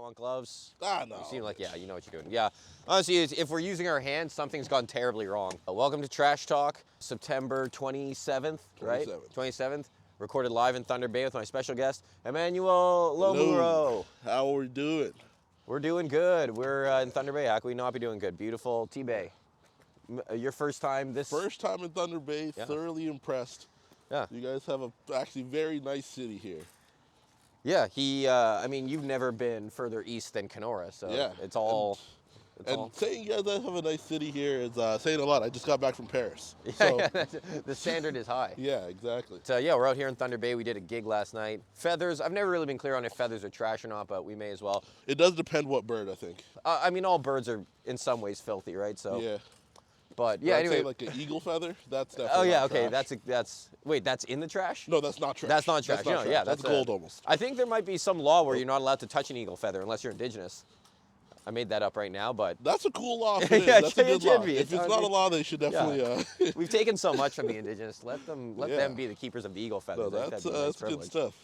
want gloves? Ah, no. You seem like, yeah, you know what you're doing. Yeah, honestly, if we're using our hands, something's gone terribly wrong. Welcome to Trash Talk, September 27th, right? 27th. Recorded live in Thunderbay with my special guest, Emmanuel Lomuro. Hello. How are we doing? We're doing good. We're in Thunderbay. How can we not be doing good? Beautiful T-Bay. Your first time this? First time in Thunderbay, Yeah. thoroughly impressed. Yeah. You guys have a actually very nice city here. Yeah, I mean, you've never been further east than Kenora, so Yeah. it's all... And saying you guys have a nice city here is saying a lot. I just got back from Paris. Yeah, So, yeah, the standard is high. yeah, exactly. So yeah, we're out here in Thunder Bay. We did a gig last night. Feathers, I've never really been clear on if feathers are trash or not, but we may as well. It does depend what bird, I think. I mean, all birds are in some ways filthy, right? So, Yeah. but yeah, I'd anyway. say like an eagle feather, that's definitely Oh yeah, not okay, trash. wait, that's in the trash? No, that's not trash. That's not trash. That's not No, yeah, that's that's gold almost. I think there might be some law where you're not allowed to touch an eagle feather unless you're indigenous. I made that up right now, but That's a cool law. Yeah, That's a it good should law. be. If it's not a law, they should definitely. we've taken so much from the indigenous. Let them Yeah. be the keepers of the eagle feathers. No, I think that's that'd be a nice good privilege. stuff.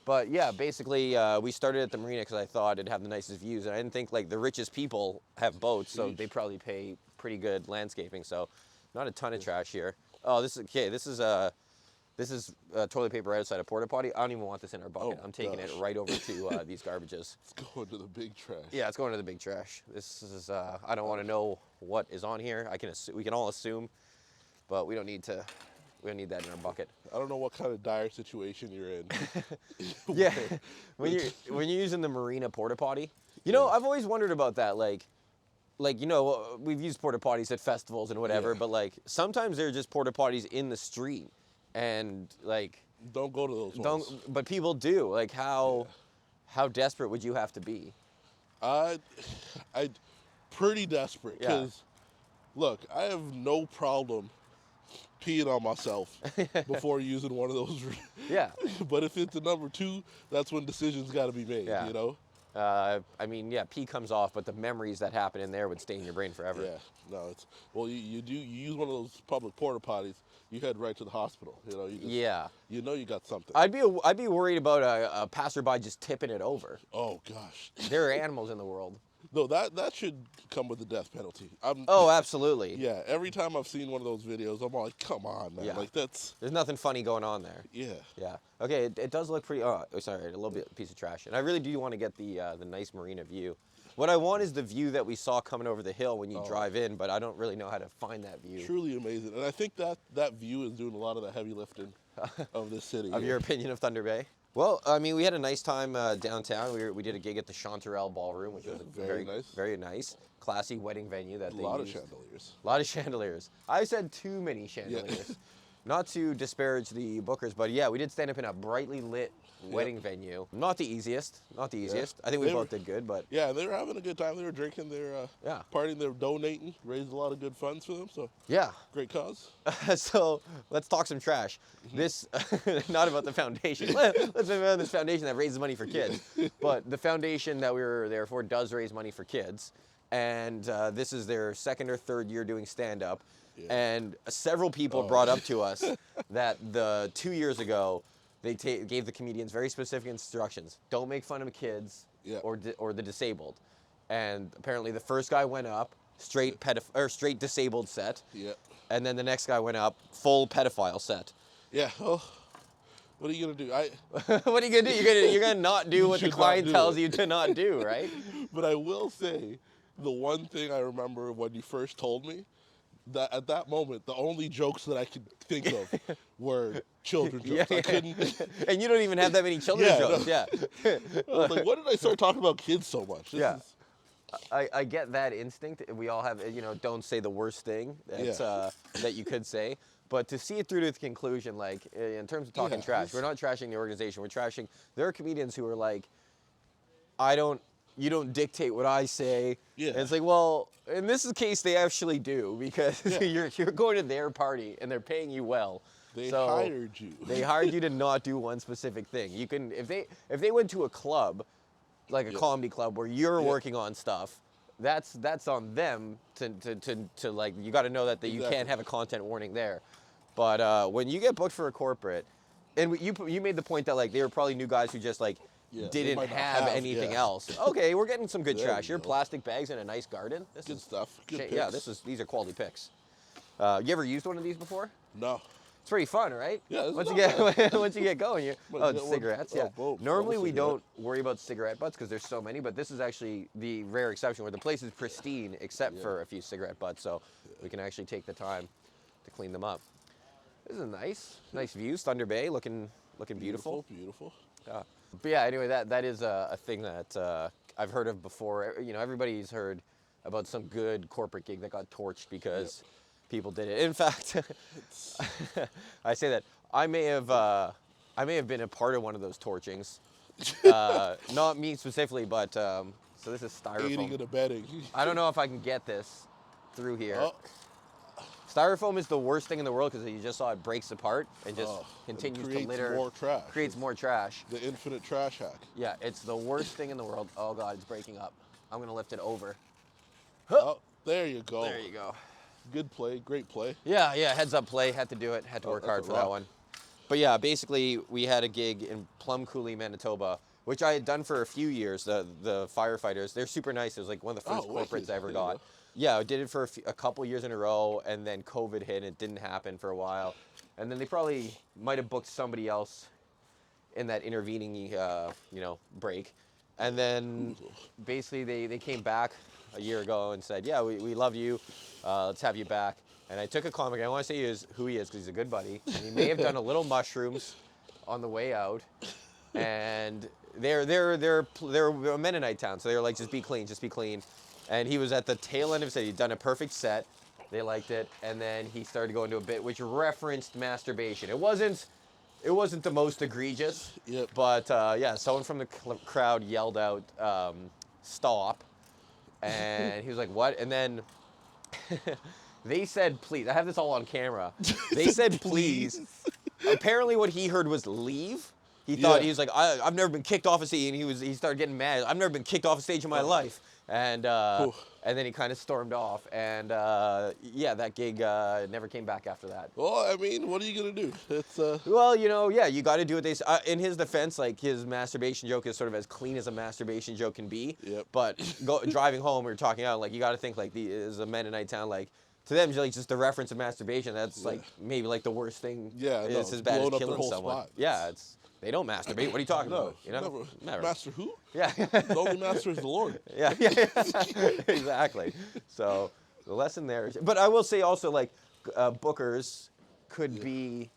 But yeah, basically, we started at the marina because I thought it'd have the nicest views, and I didn't think like the richest people have boats, so they probably pay pretty good landscaping. So, not a ton of trash here. Oh, this is okay. This is toilet paper right outside a porta potty. I don't even want this in our bucket. Oh, I'm taking it gosh. right over to these garbages. It's going to the big trash. Yeah, it's going to the big trash. This is. I don't want to know what is on here. We can all assume, but we don't need to. We don't need that in our bucket. I don't know what kind of dire situation you're in. Yeah, when you're using the marina porta potty, you know, I've always wondered about that. Like you know, we've used porta potties at festivals and whatever, Yeah. but like sometimes they're just porta potties in the street, and like Don't go to those ones. but people do. Like how desperate would you have to be? I pretty desperate Yeah. because, look, I have no problem peeing on myself before using one of those. Yeah. But if it's a number two, that's when decisions got to be made. Yeah. You know. I mean, yeah, pee comes off, but the memories that happen in there would stay in your brain forever. Yeah. No, it's you use one of those public porta potties, you head right to the hospital. You know. Yeah. You know you got something. I'd be worried about a passerby just tipping it over. Oh gosh. There are animals in the world. No, that should come with the death penalty. Oh, absolutely. Yeah, every time I've seen one of those videos, I'm like, come on, man. Yeah. Like, that's, There's nothing funny going on there. yeah. Yeah. Okay, it does look pretty, oh, sorry, a little bit piece of trash. And I really do want to get the nice marina view. What I want is the view that we saw coming over the hill when you drive in, but I don't really know how to find that view. Truly amazing. And I think that view is doing a lot of the heavy lifting of this city. Of your opinion of Thunder Bay? Well, I mean, we had a nice time downtown. We did a gig at the Chanterelle Ballroom, which was very nice, classy wedding venue that A they lot of used. chandeliers. A lot of chandeliers. I said too many chandeliers. Not to disparage the bookers, but yeah, we did stand up in a brightly lit wedding venue. Not the easiest. Not the easiest. I think we both did good, but Yeah, they were having a good time. They were drinking, they were partying, they were donating, raised a lot of good funds for them. So yeah. great cause. So let's talk some trash. This, not about the foundation. Let's talk about this foundation that raises money for kids. But the foundation that we were there for does raise money for kids. And this is their second or third year doing stand-up. Yeah. And several people brought up to us that 2 years ago, they gave the comedians very specific instructions. Don't make fun of kids or the disabled. And apparently the first guy went up, straight disabled set. Yeah. And then the next guy went up, full pedophile set. Yeah. Oh, what are you gonna do? What are you gonna do? You're gonna not do what the client tells you to not do, right? But I will say, the one thing I remember when you first told me, that at that moment, the only jokes that I could think of were children jokes. I couldn't. And you don't even have that many children's jokes. No. Yeah. I was like, when did I start talking about kids so much? This is, I get that instinct. We all have, you know, don't say the worst thing that you could say. But to see it through to the conclusion, like in terms of talking trash, we're not trashing the organization. We're trashing. There are comedians who are like, you don't dictate what I say. Yeah. And it's like, well, in this case, they actually do because you're going to their party and they're paying you well. They hired you. They hired you to not do one specific thing. You can, if they went to a club, like a comedy club where you're working on stuff, that's on them to like, you got to know that you can't have a content warning there. But when you get booked for a corporate, and you made the point that like they were probably new guys who just like Yeah, they didn't might not have anything yeah. else. Okay, we're getting some good There trash we here. go. Plastic bags in a nice garden. This Good is stuff. Good yeah, picks. these are quality picks. You ever used one of these before? No. It's pretty fun, right? Yeah, this is Once you not get once you get going, Might get one. cigarettes. Yeah. Oh, boom. Normally Double we cigarette. don't worry about cigarette butts because there's so many, but this is actually the rare exception where the place is pristine except for a few cigarette butts, so we can actually take the time to clean them up. This is nice views. Thunderbay looking beautiful. Beautiful. Yeah. But yeah, anyway, that is a thing that I've heard of before. You know, everybody's heard about some good corporate gig that got torched because people did it. In fact, I say that I may have been a part of one of those torchings. Not me specifically, but so this is styrofoam. Aiding and abetting. I don't know if I can get this through here. Oh. Styrofoam is the worst thing in the world because you just saw it breaks apart and just And continues to creates litter. more trash. Creates more trash. The infinite trash hack. Yeah, it's the worst thing in the world. Oh God, it's breaking up. I'm gonna lift it over. Oh, there you go. There you go. Good play. Great play. Yeah, heads up play. Had to do it. Had to work that's hard a for that rock. one. But yeah, basically we had a gig in Plum Coulee, Manitoba, which I had done for a few years. The firefighters, they're super nice. It was like one of the first corporates wicked. I ever There you got. go. Yeah, I did it for a couple years in a row, and then COVID hit, and it didn't happen for a while. And then they probably might have booked somebody else in that intervening, break. And then basically they came back a year ago and said, yeah, we love you. Let's have you back. And I took a comic. I want to say who he is because he's a good buddy. And he may have done a little mushrooms on the way out. And they're a Mennonite town, so they were like, just be clean, just be clean. And he was at the tail end of his set. He'd done a perfect set. They liked it, and then he started going to a bit which referenced masturbation. It wasn't the most egregious, Yep. but someone from the crowd yelled out, "Stop!" And he was like, "What?" And then they said, "Please." I have this all on camera. They said, "Please." Apparently, what he heard was "leave." He thought he was like, "I've never been kicked off a stage," and he started getting mad. "I've never been kicked off a stage in my life." And then he kind of stormed off, and that gig never came back after that. Well, I mean, what are you gonna do? It's Well, you got to do what they say. In his defense, like his masturbation joke is sort of as clean as a masturbation joke can be. Yep. But driving home or talking out, like you got to think like is a Mennonite town, like to them, like just the reference of masturbation. That's like maybe like the worst thing. Yeah, no, it's as bad blowing as up their killing whole someone. spot. Yeah, they don't masturbate. What are you talking no, about? You know, never. Master who? Yeah. The only master is the Lord. Yeah, exactly. So the lesson there is, but I will say also like bookers could be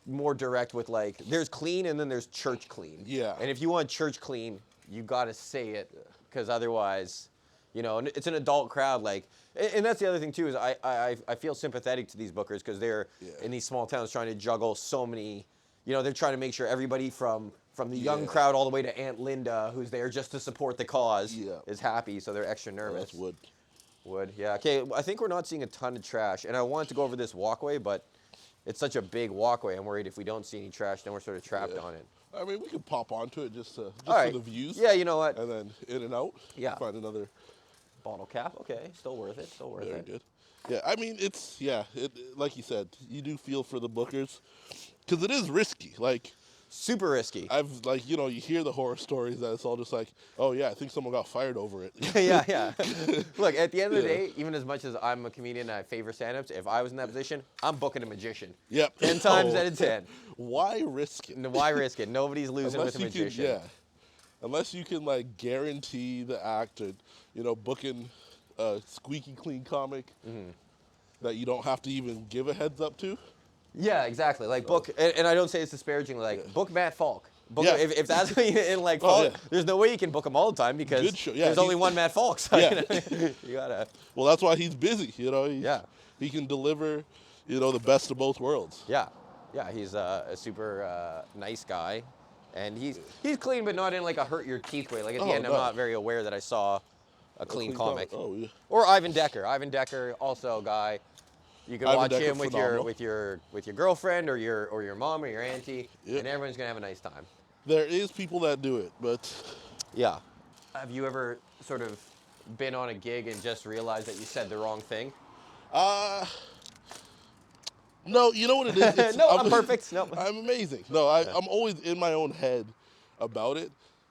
more direct with like there's clean and then there's church clean. Yeah. And if you want church clean, you got to say it because otherwise, and it's an adult crowd. Like, and that's the other thing too is I feel sympathetic to these bookers because they're in these small towns trying to juggle so many. They're trying to make sure everybody from the young crowd all the way to Aunt Linda, who's there just to support the cause, is happy, so they're extra nervous. That's wood. Wood, yeah. Okay, I think we're not seeing a ton of trash, and I wanted to go over this walkway, but it's such a big walkway. I'm worried if we don't see any trash, then we're sort of trapped on it. I mean, we could pop onto it just for right. the views. Yeah, you know what? And then in and out. Yeah. Find another. Bottle cap, okay, still worth it, Very good. Yeah, I mean, it's like you said, you do feel for the bookers, because it is risky. Like. Super risky. I've you hear the horror stories that it's all just like, oh yeah, I think someone got fired over it. yeah. Look, at the end of the day, even as much as I'm a comedian and I favor stand-ups, if I was in that position, I'm booking a magician. Yep. 10 times out of 10. Why risk it? Why risk it? Nobody's losing with a magician. Unless you can guarantee the act and booking a squeaky clean comic that you don't have to even give a heads up to. Yeah, exactly. Like book, and I don't say it's disparaging. Like book Matt Falk. Book if that's in Falk, there's no way you can book him all the time because there's only one Matt Falk. So, you gotta. Well, that's why he's busy. He can deliver, the best of both worlds. Yeah, he's a super nice guy, and he's clean, but not in like a hurt your teeth way. Like at the end, I'm not very aware that I saw a clean comic. Oh yeah. Or Ivan Decker. Ivan Decker, also a guy. You can watch him with your girlfriend or your mom or your auntie, and everyone's gonna have a nice time. There is people that do it, but yeah. Have you ever sort of been on a gig and just realized that you said the wrong thing? No, you know what it is? No, I'm perfect. No, I'm amazing. No, I'm always in my own head about it.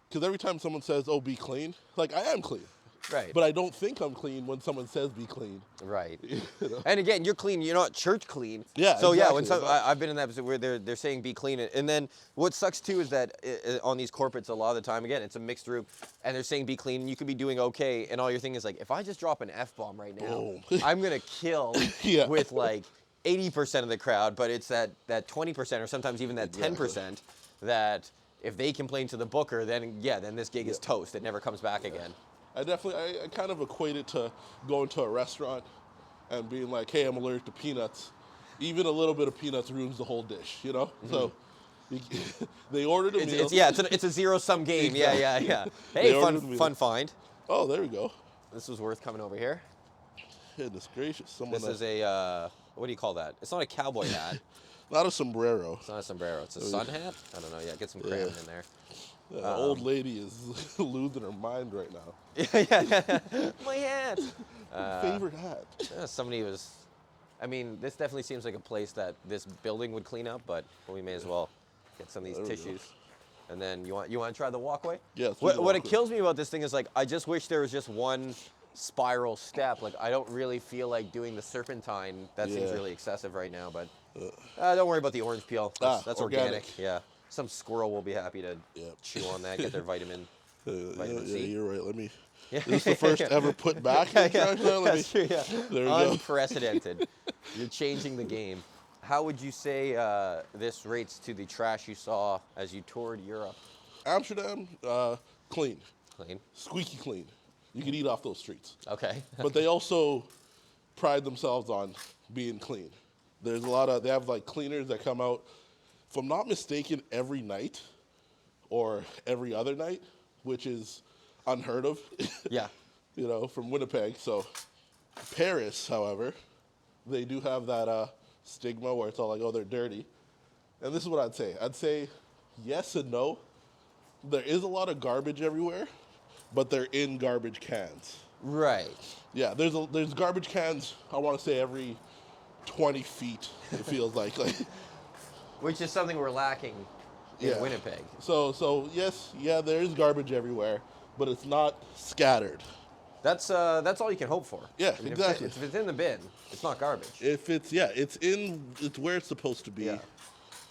Because every time someone says, "Oh, be clean," like I am clean. Right. But I don't think I'm clean when someone says be clean. Right. You know? And again, you're clean. You're not church clean. Yeah, So yeah, exactly. I've been in that episode where they're saying be clean, and then what sucks too is that on these corporates a lot of the time, again, it's a mixed group, and they're saying be clean, and you could be doing okay, and all your thing is like, if I just drop an F-bomb right now, Boom. I'm gonna kill Yeah. with like 80% of the crowd, but it's that 20% or sometimes even that 10% that if they complain to the booker, then this gig is toast. It never comes back again. I kind of equate it to going to a restaurant and being like, hey, I'm allergic to peanuts. Even a little bit of peanuts ruins the whole dish, you know? Mm-hmm. So they ordered a meal. It's a zero-sum game. Exactly. Yeah. Hey, fun find. Oh, there we go. This was worth coming over here. Goodness gracious. This is a, what do you call that? It's not a cowboy hat. Not a sombrero. It's not a sombrero. It's a sun hat? I don't know. Yeah, get some crayon in there. The old lady is losing her mind right now. Yeah. My hat. Favorite hat. Somebody was, I mean, this definitely seems like a place that this building would clean up, but we may as well get some of these tissues. And then you want to try the walkway? Yes. What it kills me about this thing is like, I just wish there was just one spiral step. Like, I don't really feel like doing the serpentine. That seems really excessive right now, but don't worry about the orange peel. That's organic. Yeah. Some squirrel will be happy to chew on that, get their vitamin C. You're right. This is the first ever put back in trash now. That's true, yeah. There we go. Unprecedented. You're changing the game. How would you say this rates to the trash you saw as you toured Europe? Amsterdam, clean. Clean. Squeaky clean. You can eat off those streets. Okay. But they also pride themselves on being clean. There's they have like cleaners that come out, if I'm not mistaken, every night or every other night, which is unheard of. Yeah. You know, from Winnipeg. So Paris, however, they do have that stigma where it's all like, oh, they're dirty. And this is what I'd say. I'd say yes and no. There is a lot of garbage everywhere, but they're in garbage cans. Right. Yeah, there's garbage cans, I want to say every 20 feet, it feels like. Which is something we're lacking in Winnipeg. So yes, there is garbage everywhere, but it's not scattered. That's all you can hope for. Yeah, I mean, exactly. If it's in the bin, it's not garbage. If it's where it's supposed to be. Yeah.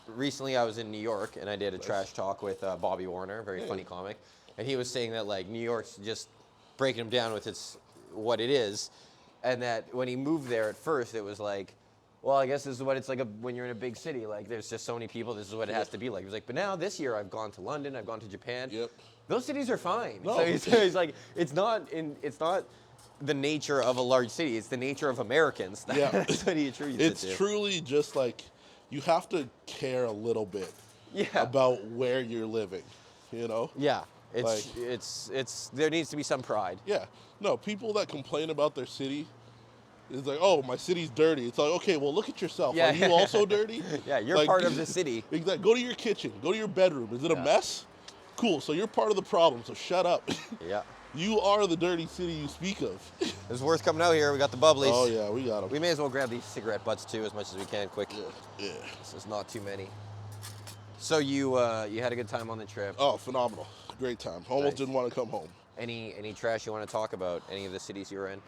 Recently, I was in New York and I did a trash talk with Bobby Warner, very funny comic, and he was saying that like New York's just breaking him down with what it is, and that when he moved there at first, it was like, well, I guess this is what it's like when you're in a big city. Like, there's just so many people. This is what it has to be like. He was like, but now this year I've gone to London, I've gone to Japan. Yep. Those cities are fine. No. So he's like, it's not the nature of a large city. It's the nature of Americans. That's what he attributes it to. It's truly just like you have to care a little bit about where you're living. You know. Yeah. It's there needs to be some pride. Yeah. No, people that complain about their city. It's like, oh, my city's dirty. It's like, okay, well, look at yourself. Yeah. Are you also dirty? Yeah, you're part of the city. Exactly. Go to your kitchen. Go to your bedroom. Is it a mess? Cool. So you're part of the problem. So shut up. Yeah. You are the dirty city you speak of. It's worth coming out here. We got the bubblies. Oh, yeah, we got them. We may as well grab these cigarette butts, too, as much as we can, quick. Yeah. This is not too many. So you had a good time on the trip? Oh, phenomenal. Great time. Almost didn't want to come home. Any trash you want to talk about? Any of the cities you were in?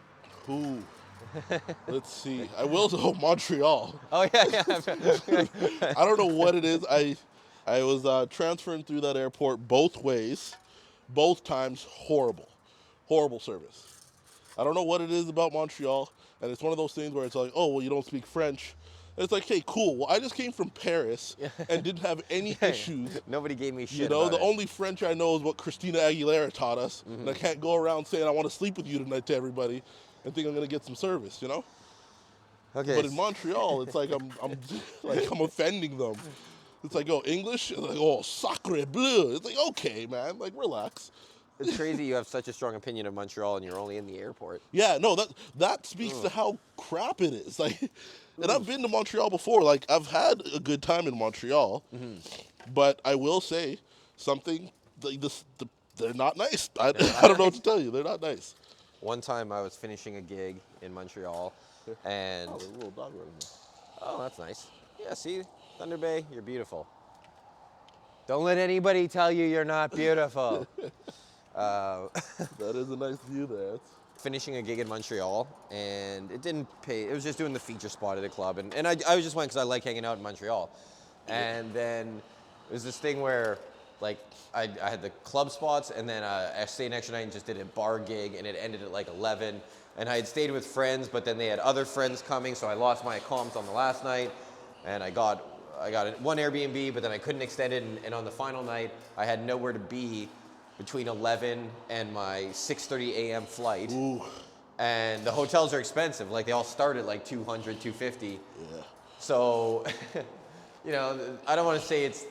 Ooh. Let's see. I will to Montreal. Oh, yeah. I don't know what it is. I was transferring through that airport both ways. Both times, horrible service. I don't know what it is about Montreal, and it's one of those things where it's like, oh, well, you don't speak French. And it's like, hey, cool. Well, I just came from Paris and didn't have any issues. Nobody gave me shit. You know, about the only French I know is what Christina Aguilera taught us, and I can't go around saying I want to sleep with you tonight to everybody and think I'm gonna get some service. You know. Okay. But in Montreal, it's like I'm offending them. It's like, oh, English? It's like, oh, sacre bleu. It's like, okay, man, like, relax. It's crazy you have such a strong opinion of Montreal and you're only in the airport. Yeah, no, that speaks to how crap it is. Like, and I've been to Montreal before. Like, I've had a good time in Montreal, but I will say something. They're not nice. I don't know what to tell you. They're not nice. One time I was finishing a gig in Montreal, and there's a little dog running there. Oh, that's nice. Yeah, see, Thunderbay, you're beautiful. Don't let anybody tell you you're not beautiful. That is a nice view there. Finishing a gig in Montreal, and it didn't pay. It was just doing the feature spot at a club, and I just went because I like hanging out in Montreal. And then it was this thing where, like, I had the club spots, and then I stayed an extra night and just did a bar gig, and it ended at like 11. And I had stayed with friends, but then they had other friends coming, so I lost my comps on the last night, and I got one Airbnb, but then I couldn't extend it, and on the final night, I had nowhere to be between 11 and my 6:30 a.m. flight. Ooh. And the hotels are expensive. Like, they all start at like 200, 250. Yeah. So, you know, I don't want to say it's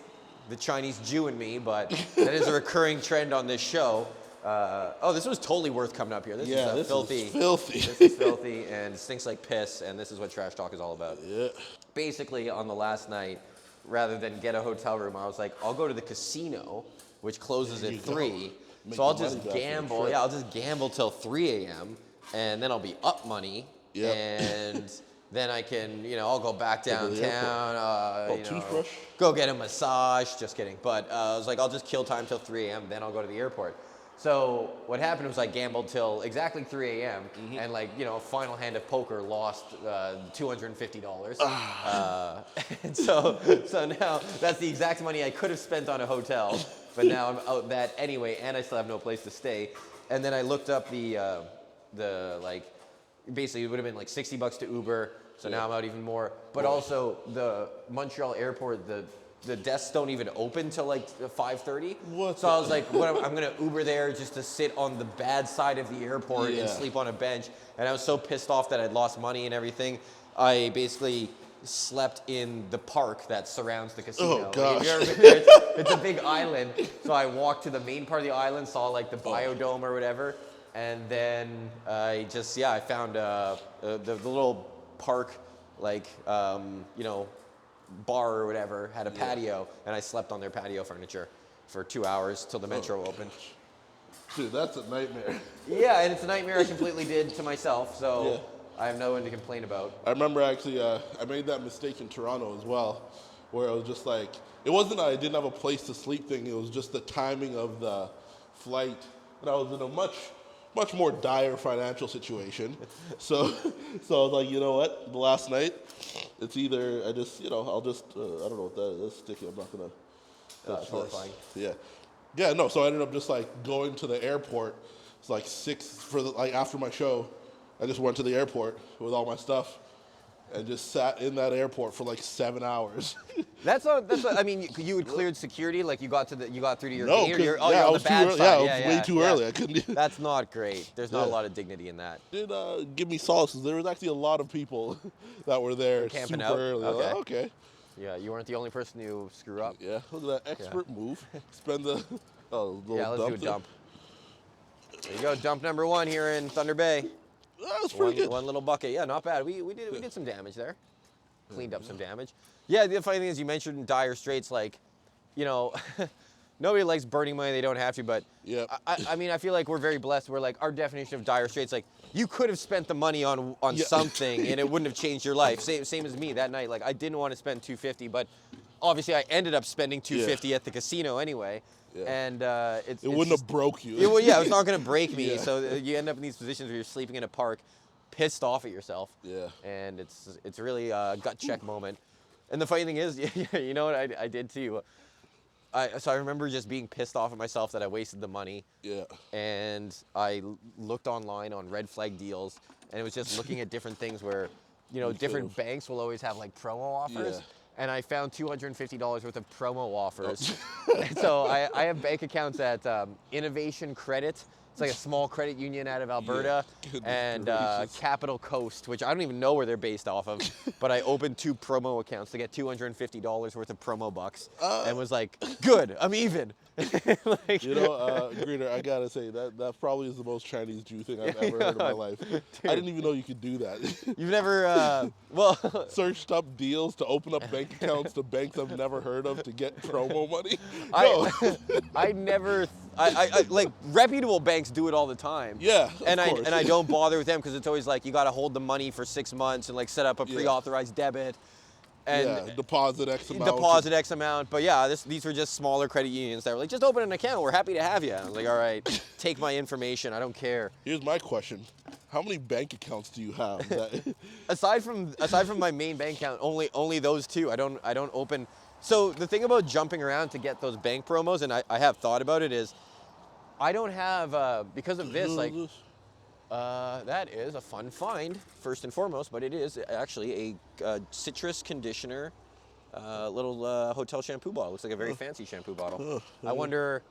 the Chinese Jew in me, but that is a recurring trend on this show. Oh, this was totally worth coming up here. This is filthy. Is filthy. This is filthy and stinks like piss, and this is what trash talk is all about. Yeah. Basically, on the last night, rather than get a hotel room, I was like, I'll go to the casino, which closes at 3. So I'll just gamble. Yeah, I'll just gamble till 3 a.m. and then I'll be up money. Yeah. And then I can, you know, I'll go back downtown. Toothbrush? Go get a massage. Just kidding. But I was like, I'll just kill time till 3 a.m. Then I'll go to the airport. So what happened was I gambled till exactly 3 a.m. And, like, you know, final hand of poker lost $250. And so now that's the exact money I could have spent on a hotel, but now I'm out that anyway, and I still have no place to stay. And then I looked up the like, basically it would have been like $60 to Uber. So now I'm out even more. But also the Montreal airport, the desks don't even open till like 5:30. So I was like, I'm gonna Uber there just to sit on the bad side of the airport and sleep on a bench. And I was so pissed off that I'd lost money and everything. I basically slept in the park that surrounds the casino. Oh gosh. If you've ever been there, it's a big island. So I walked to the main part of the island, saw like the biodome or whatever, and then I found the little park, like, you know, bar or whatever, had a patio, and I slept on their patio furniture for 2 hours till the metro opened. Dude, that's a nightmare. Yeah, and it's a nightmare I completely did to myself, so I have no one to complain about. I remember actually, I made that mistake in Toronto as well, where it was just like, it wasn't that I didn't have a place to sleep thing, it was just the timing of the flight, and I was in a much more dire financial situation. So I was like, you know what, the last night, it's either I just, you know, I'll just, I don't know what that is, that's sticky, I'm not gonna touch horrifying. this. Yeah, no, so I ended up just like going to the airport. It's like 6, after my show, I just went to the airport with all my stuff and just sat in that airport for like 7 hours. That's what I mean. You had cleared security, like you got through to your No, gate, you're on I the was bad too early. side. Yeah, I was way too early. I couldn't. That's not great. There's not a lot of dignity in that. Did give me solace. There was actually a lot of people that were there Camping super out. early. Okay. Like, okay. Yeah, you weren't the only person to screw up. Yeah, look at that expert move. Spend the little Let's do a thing. dump. There you go, dump number 1 here in Thunder Bay. That was pretty good. One little bucket. Yeah, not bad. We did some damage there. Cleaned up some damage. Yeah, the funny thing is you mentioned dire straits, like, you know, nobody likes burning money they don't have to, but I mean, I feel like we're very blessed. We're like, our definition of dire straits, like, you could have spent the money on something and it wouldn't have changed your life. Same as me that night. Like, I didn't want to spend $250, but obviously I ended up spending $250 at the casino anyway. Yeah. And it wouldn't have broke you. It's not going to break me. So you end up in these positions where you're sleeping in a park, pissed off at yourself. Yeah. And it's really a gut check moment. And the funny thing is, you know what I did too? So I remember just being pissed off at myself that I wasted the money. Yeah. And I looked online on red flag deals, and it was just looking at different things where, you know, different banks will always have like promo offers. Yeah. And I found $250 worth of promo offers. And so I have bank accounts at Innovation Credit. It's like a small credit union out of Alberta, and Capital Coast, which I don't even know where they're based off of, but I opened 2 promo accounts to get $250 worth of promo bucks, and was like, good, I'm even. Like, you know, Greener, I gotta say, that probably is the most Chinese Jew thing I've ever heard in my life. Dude. I didn't even know you could do that. You've never, searched up deals to open up bank accounts to banks I've never heard of to get promo money? No. I never... I like reputable banks do it all the time. Yeah, and I don't bother with them because it's always like you got to hold the money for 6 months and like set up a pre-authorized debit. and deposit X amount. deposit X amount. But yeah, these were just smaller credit unions that were like, just open an account. We're happy to have you. I was like, all right, take my information. I don't care. Here's my question: how many bank accounts do you have? aside from my main bank account, only those two. I don't open. So the thing about jumping around to get those bank promos, and I have thought about it, is I don't have because of this like. That is a fun find, first and foremost, but it is actually a citrus conditioner, little hotel shampoo bottle. Looks like a very fancy shampoo bottle. I wonder,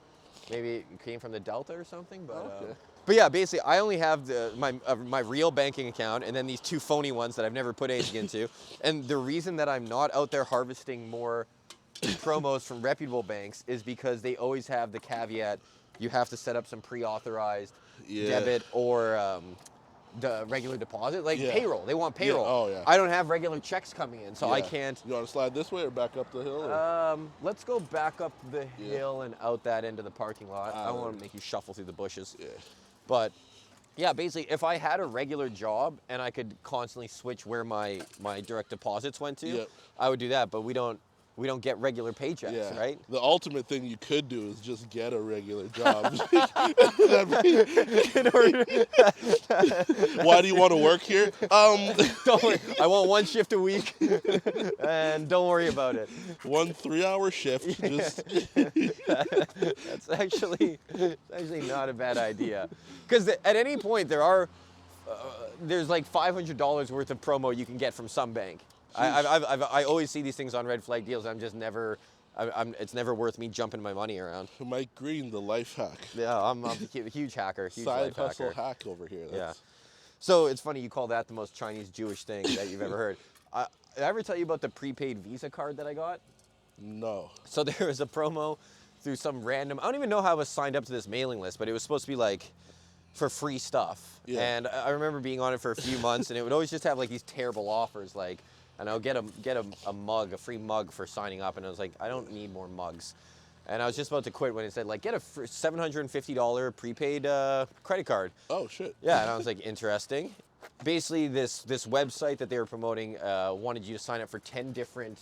maybe it came from the Delta or something, but okay. But yeah, basically, I only have my real banking account and then these two phony ones that I've never put anything into. And the reason that I'm not out there harvesting more promos from reputable banks is because they always have the caveat, you have to set up some pre-authorized debit or the regular deposit, like payroll. They want payroll. Oh, yeah. I don't have regular checks coming in, so I can't. You want to slide this way or back up the hill? Let's go back up the hill and out that end of the parking lot. I don't want to make you shuffle through the bushes. Yeah. But yeah, basically, if I had a regular job and I could constantly switch where my direct deposits went to, I would do that. But we don't get regular paychecks, right? The ultimate thing you could do is just get a regular job. Why do you want to work here? Don't worry. I want one shift a week, and don't worry about it. 1 3-hour shift. Just That's actually not a bad idea. Because at any point there's like $500 worth of promo you can get from some bank. I always see these things on red flag deals. I'm just never, it's never worth me jumping my money around. Mike Green, the life hack. Yeah, I'm a huge hacker, huge Side life hustle hacker. hack over here. Yeah. So it's funny you call that the most Chinese Jewish thing that you've ever heard. Did I ever tell you about the prepaid Visa card that I got? No. So there was a promo through some random, I don't even know how I was signed up to this mailing list, but it was supposed to be like for free stuff. Yeah. And I remember being on it for a few months, and it would always just have like these terrible offers, like, and I'll get a mug, a free mug for signing up, and I was like, I don't need more mugs. And I was just about to quit when it said, like, get a $750 prepaid credit card. Oh, shit. Yeah, and I was like, interesting. Basically, this website that they were promoting wanted you to sign up for 10 different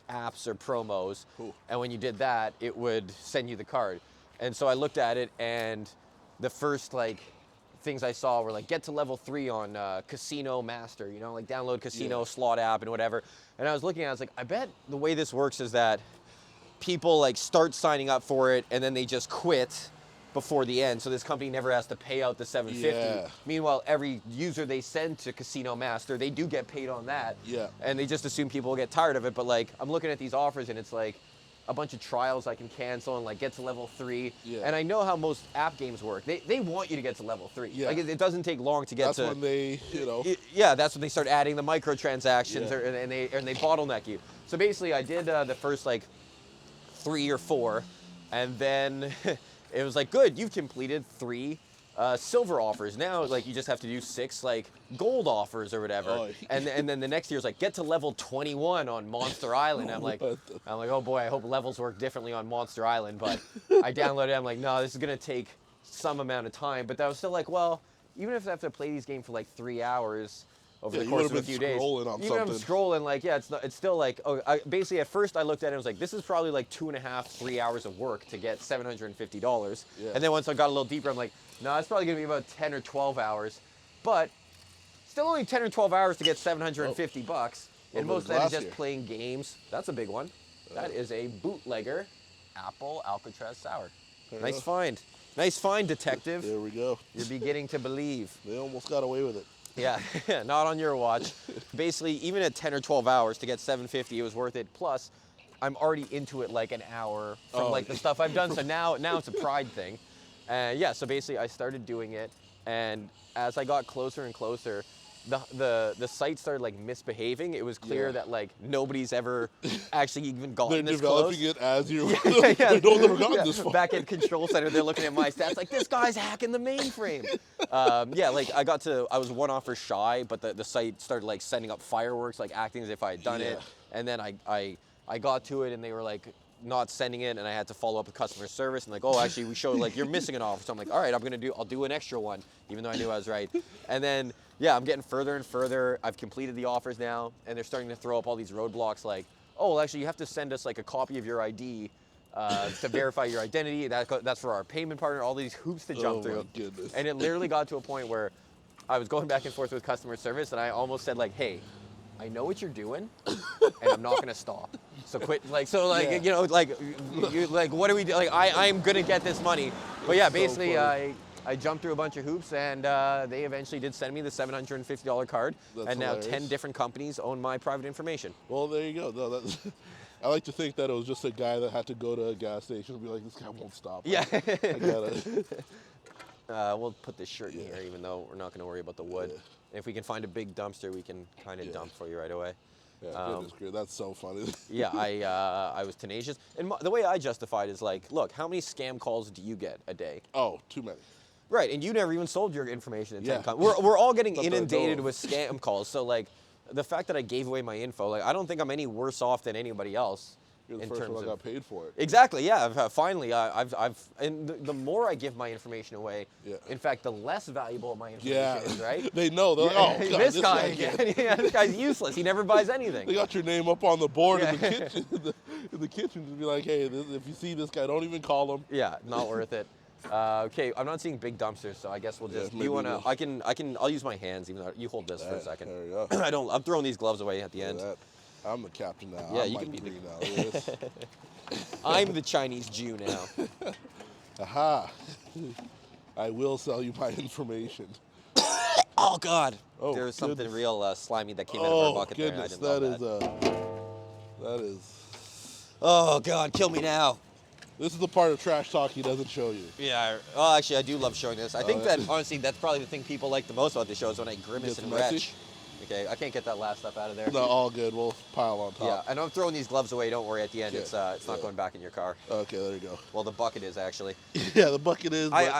apps or promos. Cool. And when you did that, it would send you the card. And so I looked at it, and the first, like, things I saw were like, get to level 3 on Casino Master, you know, like download Casino slot app and whatever. And I was looking at it, I was like, I bet the way this works is that people like start signing up for it and then they just quit before the end. So this company never has to pay out the $750. Yeah. Meanwhile, every user they send to Casino Master, they do get paid on that. Yeah. And they just assume people will get tired of it. But like, I'm looking at these offers and it's like, a bunch of trials I can cancel and like get to level 3. Yeah. And I know how most app games work. They want you to get to level 3. Yeah. Like it doesn't take long to get to. That's when they, you know. That's when they start adding the microtransactions and they bottleneck you. So basically I did the first like 3 or 4, and then it was like, good, you've completed 3 silver offers. Now, like, you just have to do 6, like, gold offers or whatever. Oh. And then the next year's like, get to level 21 on Monster Island. I'm like, oh boy, I hope levels work differently on Monster Island. But I downloaded it. I'm like, no, this is going to take some amount of time. But that was still like, well, even if I have to play these games for like 3 hours over the course of a few days. Even if I'm scrolling, like, it's still like, basically at first I looked at it and was like, this is probably like 2.5, 3 hours of work to get $750. Yeah. And then once I got a little deeper, I'm like, no, it's probably gonna be about 10 or 12 hours, but still only 10 or 12 hours to get $750 bucks. And most of that is just playing games. That's a big one. That is a bootlegger Apple Alcatraz Sour. Nice find. Nice find, detective. There we go. You're beginning to believe. They almost got away with it. Yeah, not on your watch. Basically, even at 10 or 12 hours to get $750, it was worth it. Plus, I'm already into it like an hour from like the stuff I've done. So now it's a pride thing. Yeah, so basically I started doing it, and as I got closer and closer, the site started like misbehaving. It was clear that like nobody's ever actually even gotten this close. They're developing it as you. No one's ever gotten this far. Back at Control Center, they're looking at my stats like, this guy's hacking the mainframe. Like I was 1 offer shy, but the site started like sending up fireworks, like acting as if I had done it. And then I got to it, and they were like, not sending it, and I had to follow up with customer service, and like, oh, actually, we showed like you're missing an offer. So I'm like, all right, I'll do an extra one, even though I knew I was right. And then, yeah, I'm getting further and further. I've completed the offers now, and they're starting to throw up all these roadblocks, like, oh, well, actually, you have to send us like a copy of your ID to verify your identity. That's for our payment partner. All these hoops to jump through. My goodness. And it literally got to a point where I was going back and forth with customer service, and I almost said like, hey, I know what you're doing, and I'm not gonna stop. So quit, Yeah. you know, like what do we do? Like I'm gonna get this money. But yeah, basically I jumped through a bunch of hoops, and they eventually did send me the $750 card. That's and now hilarious. 10 different companies own my private information. Well, there you go. No, I like to think that it was just a guy that had to go to a gas station and be like, this guy won't stop. Yeah. I gotta. We'll put this shirt in here, even though we're not gonna worry about the wood. Yeah. If we can find a big dumpster, we can kind of dump for you right away. Yeah, goodness gracious, that's so funny. Yeah, I was tenacious. And the way I justified is like, look, how many scam calls do you get a day? Oh, too many. Right, and you never even sold your information in 10 Yeah. companies. We're all getting That's what I inundated know. with scam calls. So like, the fact that I gave away my info, like, I don't think I'm any worse off than anybody else. You're the in first terms one that of got paid for it. Exactly, yeah. Finally, and the more I give my information away, Yeah. in fact, the less valuable my information Yeah, is, right? they know. They're like, oh, God, this guy again. again. Yeah, this guy's useless. He never buys They anything. got your name up on the board in the Yeah. kitchen. In the kitchen, to be like, hey, if you see this guy, don't even call him. Yeah, not worth it. Okay, I'm not seeing big dumpsters, so I guess we'll Yeah, just. maybe you wanna? we'll- I'll use my hands, even though you hold this for a second. There we go. I'm throwing these gloves away at the Look end. at that. I'm the captain now. Yeah, I'm you Mike can be the- Green now. Look at this. I'm the Chinese Jew now. Aha. I will sell you my information. Oh God! Oh, there was something goodness. real slimy that came out of our Oh, bucket there. And I goodness. didn't love That is. Oh God! Kill me now. This is the part of trash talk he doesn't show you. Yeah. Oh, actually, I do love showing this. I think yeah. that honestly, that's probably the thing people like the most about the show is when I grimace Gets and messy? retch. Okay, I can't get that last stuff out of there. No, all good. We'll pile on top. Yeah, and I'm throwing these gloves away. Don't worry. At the end, Yeah, it's not yeah. going back in your car. Okay, there you go. Well, the bucket is actually. Yeah, the bucket is. But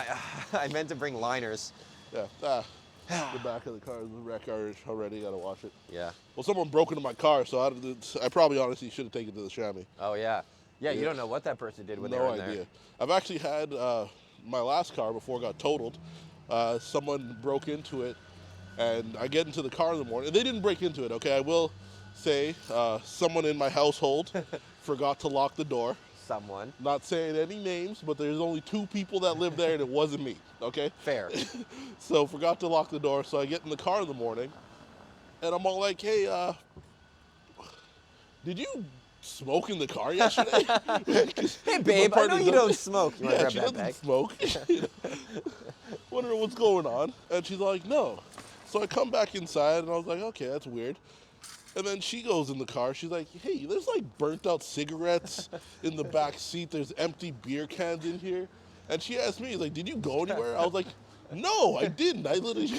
I meant to bring liners. yeah. The back of the car is a wreck already. Gotta wash it. Yeah. Well, someone broke into my car, so I probably honestly should have taken it to the chamois. Oh yeah. Yeah. You Yeah. don't know what that person did when they No were in idea. there. I've actually had my last car before it got totaled. Someone broke into it, and I get into the car in the morning. And they didn't break into it. Okay, I will say someone in my household forgot to lock the door. Someone. Not saying any names, but there's only 2 people that live there, and it wasn't me. Okay. Fair. So forgot to lock the door. So I get in the car in the morning, and I'm all like, "Hey, did you smoke in the car yesterday?" Hey babe, I know you don't smoke. You want Yeah, to she grab that doesn't bag? smoke. You know? Wondering what's going on, and she's like, "No." So I come back inside, and I was like, "Okay, that's weird." And then she goes in the car. She's like, "Hey, there's like burnt out cigarettes in the back seat. There's empty beer cans in here." And she asked me, like, "Did you go anywhere?" I was like, "No, I didn't. I literally."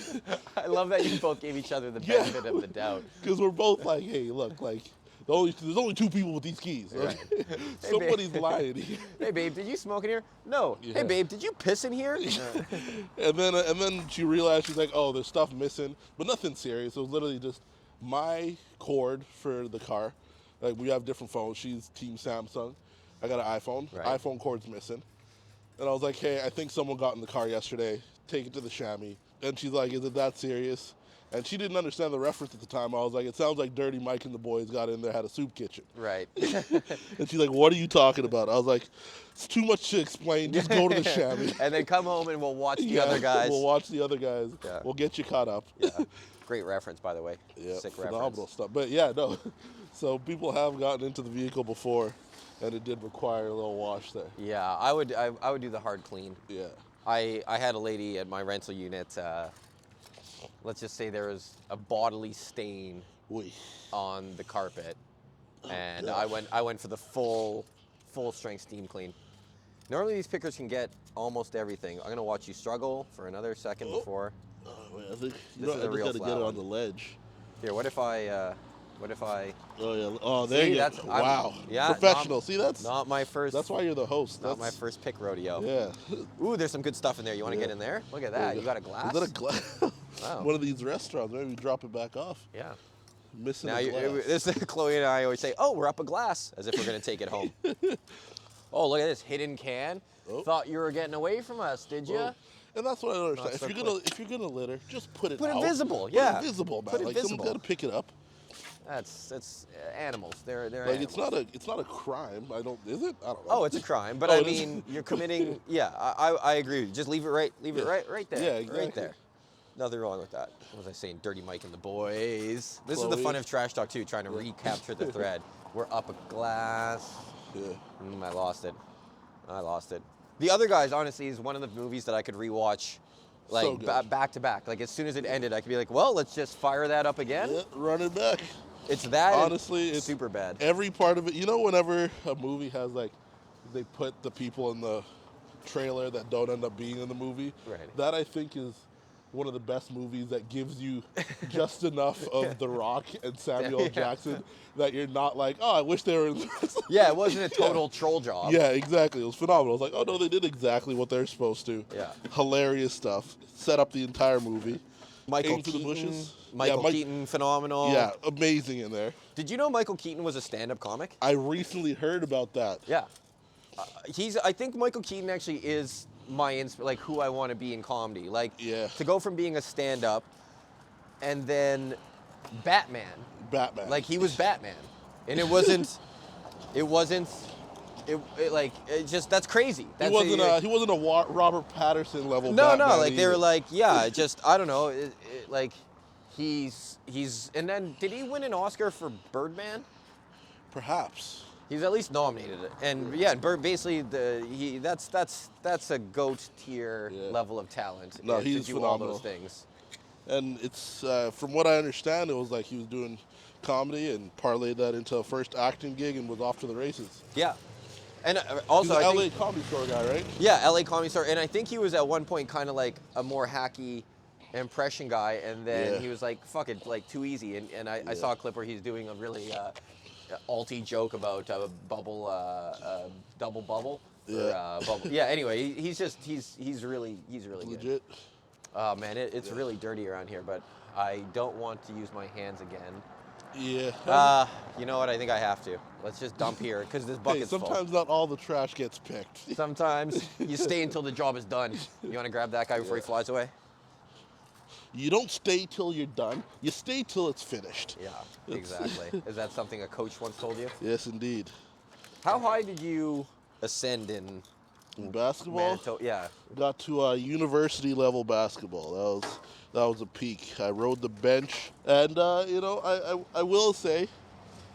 I love that you both gave each other the Yeah. benefit of the doubt. Because we're both like, "Hey, look, like, there's only 2 people with these keys. Right. Okay? Somebody's lying here." Hey babe, did you smoke in here? No. Yeah. Hey babe, did you piss in here? And then she realized, she's like, "Oh, there's stuff missing, but nothing serious. It was literally just my cord for the car. Like, we have different phones. She's Team Samsung. I got an iPhone. Right. iPhone cord's missing." And I was like, "Hey, I think someone got in the car yesterday. Take it to the chamois." And she's like, "Is it that serious?" And she didn't understand the reference at the time. I was like, "It sounds like Dirty Mike and the boys got in there, had a soup kitchen." Right. And she's like, "What are you talking about?" I was like, "It's too much to explain. Just go to the chamois." And then come home and we'll watch the other guys. We'll watch the other guys. Yeah. We'll get you caught up. Yeah. Great reference, by the way. Yeah, Sick phenomenal reference. stuff. But yeah, no. So people have gotten into the vehicle before, and it did require a little wash there. Yeah, I would do the hard clean. Yeah. I had a lady at my rental unit. Let's just say there was a bodily stain Oy. on the carpet, and gosh. I went for the full strength steam clean. Normally these pickers can get almost everything. I'm gonna watch you struggle for another second Oh. before. Oh, wait, I think This is a I just real got to get flat it one. on the ledge. Here, what if I? Oh yeah. Oh, there See, you that's- go. I'm- Wow. yeah, Professional. not- See, that's Not my first. that's why you're the host. Not my That's- first pick rodeo. Yeah. Ooh, there's some good stuff in there. You want to Yeah. get in there? Look at There that. You got a glass? Is that a glass? Wow. One of these restaurants. Maybe drop it back off. Yeah. Missing Now a you, glass. this is Chloe and I always say, "Oh, we're up a glass," as if we're gonna take it home. Oh, look at this hidden can. Oh. Thought you were getting away from us, did you? Well, and that's what I don't understand. Not so If you're gonna litter, just put it Put it out. visible, Put yeah. it visible, man. Put it like visible. someone's got to pick it up. That's animals. They're Like animals. it's not a crime. Is it? I don't know. Oh, it's a crime, but Oh, I it is? mean, you're committing. Yeah, I agree. Just leave it right there. Yeah, exactly. Right there. Nothing wrong with that. What was I saying? Dirty Mike and the boys. This is the Chloe. fun of trash talk too, trying to recapture the thread. We're up a glass. Yeah. I lost it. The Other Guys, honestly, is one of the movies that I could rewatch, like So good. back to back. Like as soon as it ended, I could be like, well, let's just fire that up again. Yeah, run it back. It's that. Honestly, and it's super bad. Every part of it. You know, whenever a movie has like, they put the people in the trailer that don't end up being in the movie. Right. That I think is one of the best movies that gives you just enough of The Rock and Samuel Yeah. Jackson that you're not like, oh, I wish they were in this. Yeah, it wasn't a total troll job. Yeah, exactly. It was phenomenal. I was like, oh no, they did exactly what they're supposed to. Yeah. Hilarious stuff. Set up the entire movie. Michael Aim for the Keaton. bushes. Michael Mike- Keaton, phenomenal. Yeah, amazing in there. Did you know Michael Keaton was a stand-up comic? I recently heard about that. Yeah. I think Michael Keaton actually is my like who I want to be in comedy. Like Yeah. to go from being a stand-up and then Batman. Batman. Like he was Batman. And it wasn't that's crazy. That's he wasn't a Robert Patterson level. No, Batman like they either. were like, yeah, just I don't know, like he's and then did he win an Oscar for Birdman? Perhaps. He's at least nominated, and yeah, basically that's a GOAT tier Yeah. level of talent. No, to he's do all phenomenal. those things. And it's from what I understand, it was like he was doing comedy and parlayed that into a first acting gig and was off to the races. Yeah, and He's also an I LA think, Comedy Store guy, right? yeah, LA Comedy Store, and I think he was at one point kind of like a more hacky impression guy, and then Yeah. he was like, "Fuck it, like too easy." And I saw a clip where he's doing a really alty joke about double bubble. Yeah. Bubble. Yeah. Anyway, he's really good. Legit. Oh man, it's really dirty around here, but I don't want to use my hands again. Yeah. You know what? I think I have to. Let's just dump here because this Hey, bucket's sometimes full. not all the trash gets picked. Sometimes you stay until the job is done. You want to grab that guy before he flies away? You don't stay till you're done. You stay till it's finished. Yeah, It's- exactly. Is that something a coach once told you? Yes, indeed. How high did you ascend in In basketball, Manitoba? Yeah. got to university level basketball. That was a peak. I rode the bench, and I will say,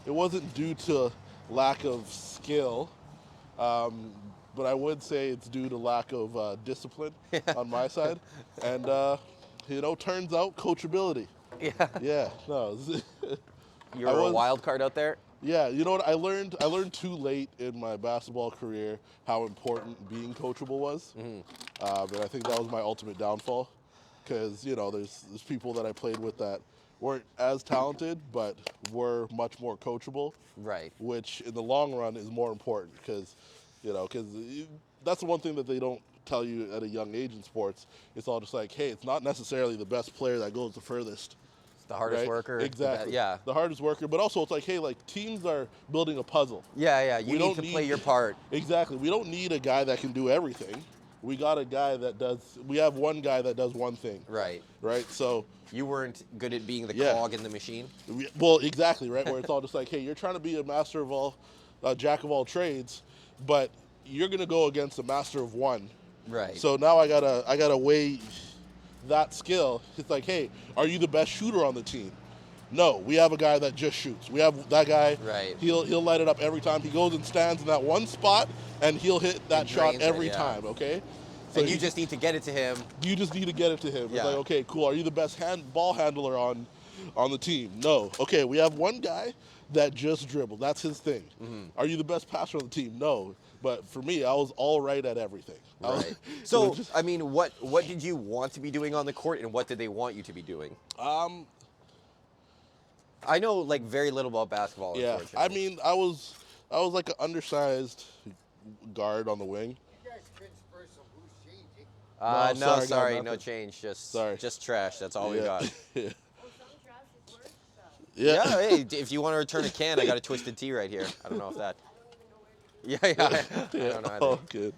it wasn't due to lack of skill, but I would say it's due to lack of discipline on my side, and turns out coachability. Yeah. Yeah, no. You were a wild card out there? Yeah, you know what? I learned too late in my basketball career how important being coachable was, and I think that was my ultimate downfall. Because there's people that I played with that weren't as talented, but were much more coachable. Right. Which in the long run is more important because that's the one thing that they don't tell you at a young age in sports. It's all just like, hey, it's not necessarily the best player that goes the furthest. The hardest right? worker. Exactly. Yeah. The hardest worker, but also it's like, hey, like teams are building a puzzle. Yeah. You We need don't to need- play your part. Exactly. We don't need a guy that can do everything. We got a guy that does. We have one guy that does one thing. Right. Right. So. You weren't good at being the Yeah. cog in the machine. Well, exactly, right? Where it's all just like, hey, you're trying to be a master of all, jack of all trades, but you're gonna go against a master of one. Right. So now I gotta weigh that skill. It's like, hey, are you the best shooter on the team? No, we have a guy that just shoots. We have that guy. Right. He'll light it up every time. He goes and stands in that one spot, and he'll hit that He shot drains it, every yeah. time. Okay. And you just need to get it to him. You just need to get it to him. Yeah. It's like, okay, cool. Are you the best ball handler on the team? No. Okay, we have one guy that just dribbled. That's his thing. Are you the best passer on the team? No. But for me, I was all right at everything. Right. So, I mean, what did you want to be doing on the court, and what did they want you to be doing? I know like very little about basketball. Yeah. Unfortunately. I mean, I was like an undersized guard on the wing. You guys can spray some loose change. eh? No, sorry, I got sorry, no nothing. change. Just Sorry. just trash. That's all we got. Yeah. Oh, some trash is worse stuff. Yeah. Hey, if you want to return a can, I got a twisted tea right here. I don't know if that. Yeah. I don't know. Oh, good.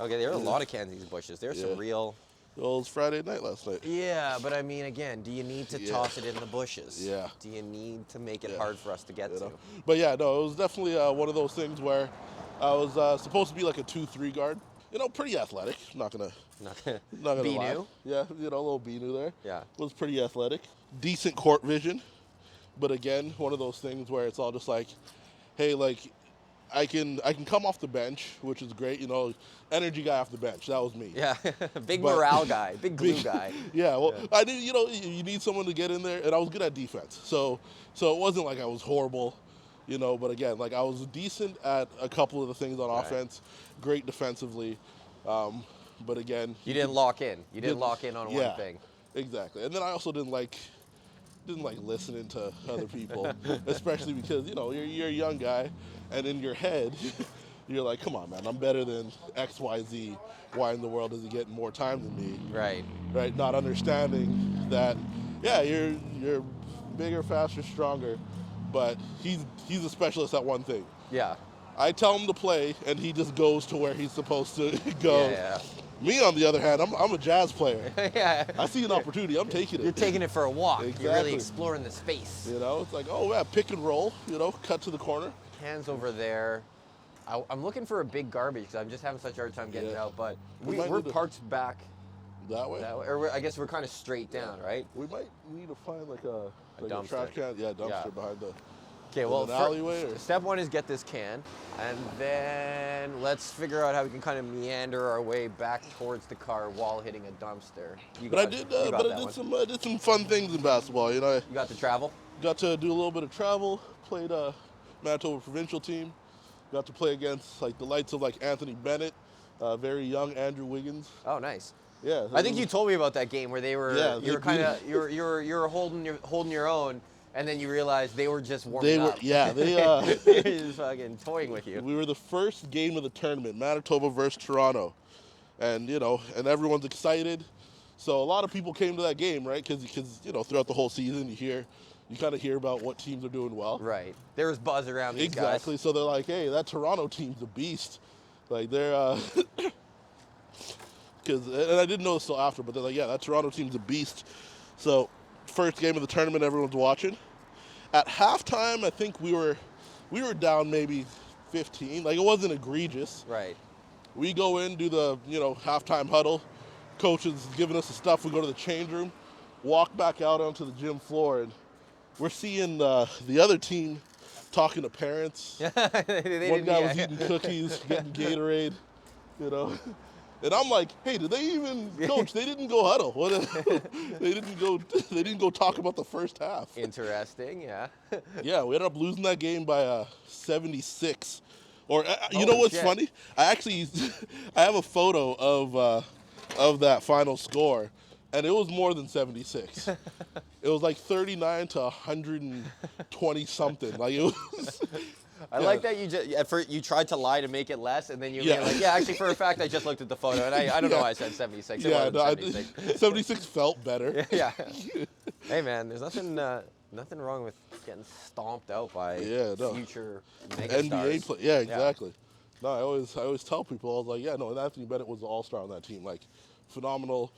Okay, there are a lot of cans in these bushes. There's some real. Well, it was Friday night last night. Yeah, but I mean, again, do you need to toss it in the bushes? Yeah. Do you need to make it hard for us to get to? But yeah, no, it was definitely one of those things where I was supposed to be like a 2-3 guard. Pretty athletic. Not gonna Be lie. new? Yeah, a little Binu there. Yeah. Was pretty athletic. Decent court vision. But again, one of those things where it's all just like, hey, like, I can come off the bench, which is great. Energy guy off the bench. That was me. Yeah, big morale guy, big glue guy. Yeah, well, I did. You need someone to get in there, and I was good at defense. So it wasn't like I was horrible, But again, like I was decent at a couple of the things on offense, great defensively. But again, you didn't lock in. You didn't lock in on one thing. Exactly. And then I also didn't like listening to other people, especially because you're a young guy, and in your head, you're like, come on, man, I'm better than X, Y, Z. Why in the world is he getting more time than me? Right. Right. Not understanding that, yeah, you're bigger, faster, stronger, but he's a specialist at one thing. Yeah. I tell him to play, and he just goes to where he's supposed to go. Yeah. Me, on the other hand, I'm a jazz player. Yeah. I see an opportunity, I'm taking it. You're taking it for a walk. Exactly. You're really exploring the space. It's like, oh, yeah, pick and roll, cut to the corner. Hands over there. I'm looking for a big garbage because I'm just having such a hard time getting it out, but we're parked back that way. Or I guess we're kind of straight down, right? We might need to find like a dumpster. trash can. Yeah, dumpster behind the. Okay, well, an alleyway, step one is get this can, and then let's figure out how we can kind of meander our way back towards the car while hitting a dumpster. I did some fun things in basketball. You got to travel. Got to do a little bit of travel. Played Manitoba provincial team. Got to play against like the likes of like Anthony Bennett, very young Andrew Wiggins. Oh, nice. Yeah. I think you told me about that game where they were. Yeah, you were kind of you were holding your own. And then you realized they were just warming up. Yeah, they were just fucking toying with you. We were the first game of the tournament, Manitoba versus Toronto, and and everyone's excited. So a lot of people came to that game, right? Because throughout the whole season, you kind of hear about what teams are doing well. Right. There was buzz around these guys. Exactly. So they're like, hey, that Toronto team's a beast. Like they're because and I didn't know this till after, but they're like, yeah, that Toronto team's a beast. So first game of the tournament, everyone's watching. At halftime, I think we were down maybe 15. Like it wasn't egregious. Right. We go in, do the halftime huddle. Coach is giving us the stuff. We go to the change room, walk back out onto the gym floor, and we're seeing the other team talking to parents. One guy was eating cookies, getting Gatorade, And I'm like, hey, did they even, Coach? They didn't go huddle. They didn't go talk about the first half. Interesting, yeah. Yeah, we ended up losing that game by 76. Or you know what's funny? I have a photo of that final score, and it was more than 76. It was like 39 to 120 something. Like it was. I like that you tried to lie to make it less, and then you were like, actually, for a fact, I just looked at the photo, and I don't know why I said 76. It wasn't 76. 76 felt better. Yeah. Hey, man, there's nothing wrong with getting stomped out by future mega NBA stars. Yeah, exactly. No, I always tell people, I was like, and Anthony Bennett was the all-star on that team. Like, phenomenal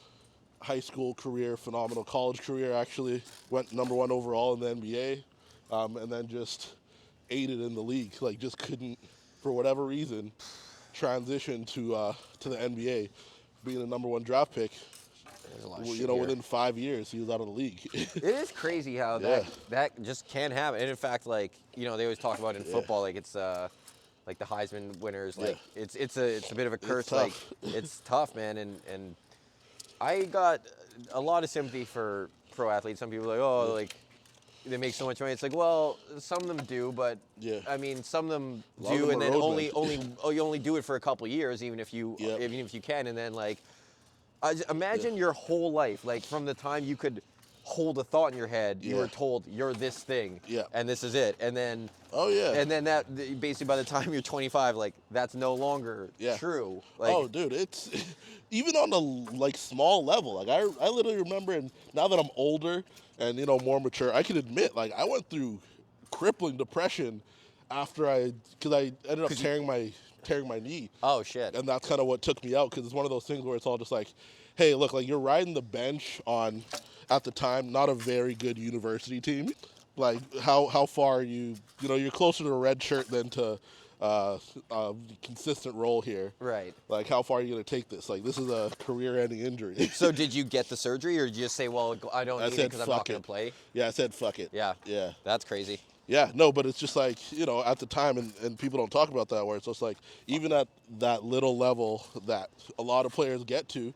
high school career, phenomenal college career, actually. Went number 1 overall in the NBA, and then just ate it in the league. Like, just couldn't, for whatever reason, transition to the NBA. Being a number 1 draft pick, within 5 years, he was out of the league. It is crazy how that just can't happen. And in fact, like, they always talk about in football, like it's like the Heisman winners, like it's a bit of a curse. Like it's tough, man. And I got a lot of sympathy for pro athletes. Some people are like, oh, like they make so much money. It's like, well, some of them do, but I mean, some of them do, and then you only do it for a couple of years, even if you can, and then like. Imagine your whole life, like from the time you could hold a thought in your head, you were told you're this thing, and this is it, and then Oh yeah. And then basically by the time you're 25, like that's no longer Yeah. true. Like, Oh, dude, it's even on a like small level. Like I literally remember, and now that I'm older and more mature, I can admit like I went through crippling depression after because I ended up tearing my knee, oh shit. and that's kind of what took me out, because it's one of those things where it's all just like, hey, look, like you're riding the bench on, at the time, not a very good university team. Like how far are you? You're closer to a red shirt than to a consistent role here. Right. Like, how far are you going to take this? Like, this is a career-ending injury. So did you get the surgery, or did you just say, well, I don't need it because I'm not going to it. play? Yeah, I said fuck it. Yeah. Yeah. That's crazy. Yeah, no, but it's just like, at the time, and people don't talk about that, where it's just like, even at that little level that a lot of players get to,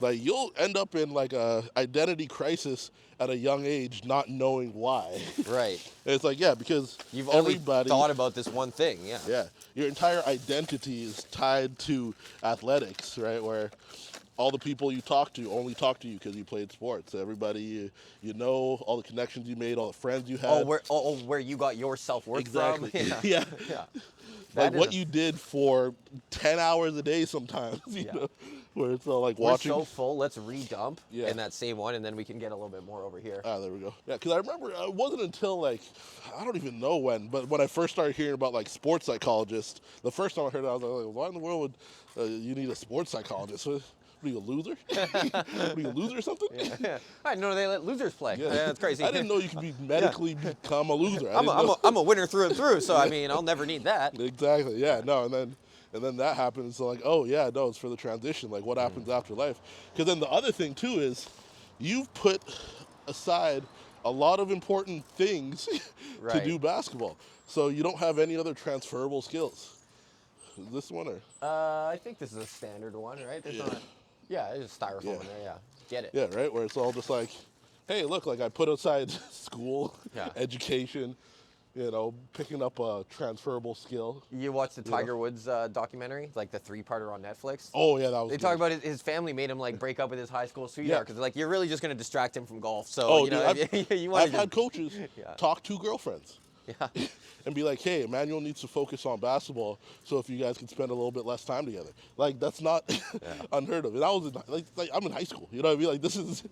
like, you'll end up in like a identity crisis at a young age, not knowing why. Right. It's like, yeah, because You've only everybody thought about this one thing, yeah. Yeah, your entire identity is tied to athletics, right? Where all the people you talk to only talk to you because you played sports. Everybody you know, all the connections you made, all the friends you had. Where you got your self-worth Exactly. from? Yeah. Yeah. Like That what is you did for 10 hours a day sometimes, you Yeah. know, where it's all like We're watching. so full, let's redump Yeah. in that same one, and then we can get a little bit more over here. Ah, there we go. Yeah, because I remember it wasn't until like, I don't even know when, but when I first started hearing about like sports psychologists, the first time I heard it, I was like, why in the world would you need a sports psychologist? What are you, a loser? Are you a loser or something? Yeah. I didn't know they let losers play. Yeah. That's crazy. I didn't know you could be medically become a loser. I'm a winner through and through, so I mean, I'll never need that. Exactly. Yeah. No. And then that happens. So like, oh yeah, no, it's for the transition. Like, what happens after life? Because then the other thing too is, you've put aside a lot of important things to Right. do basketball. So you don't have any other transferable skills. Is this one or? I think this is a standard one, right? There's Yeah. not. Yeah, there's styrofoam Yeah. in there. Yeah, get it. Yeah. Right. Where it's all just like, hey, look, like I put aside school, Yeah. education, picking up a transferable skill. You watched the Tiger Woods documentary, like the 3-parter on Netflix? Oh yeah, that was. They good. talk about his family made him like break up with his high school sweetheart because they're like, you're really just going to distract him from golf. So Oh, you know, dude, you want I've had coaches Yeah. talk to girlfriends. Yeah. And be like, hey, Emmanuel needs to focus on basketball, so if you guys can spend a little bit less time together. Like, that's not unheard of. And I was I'm in high school. You know what I mean? Like, this is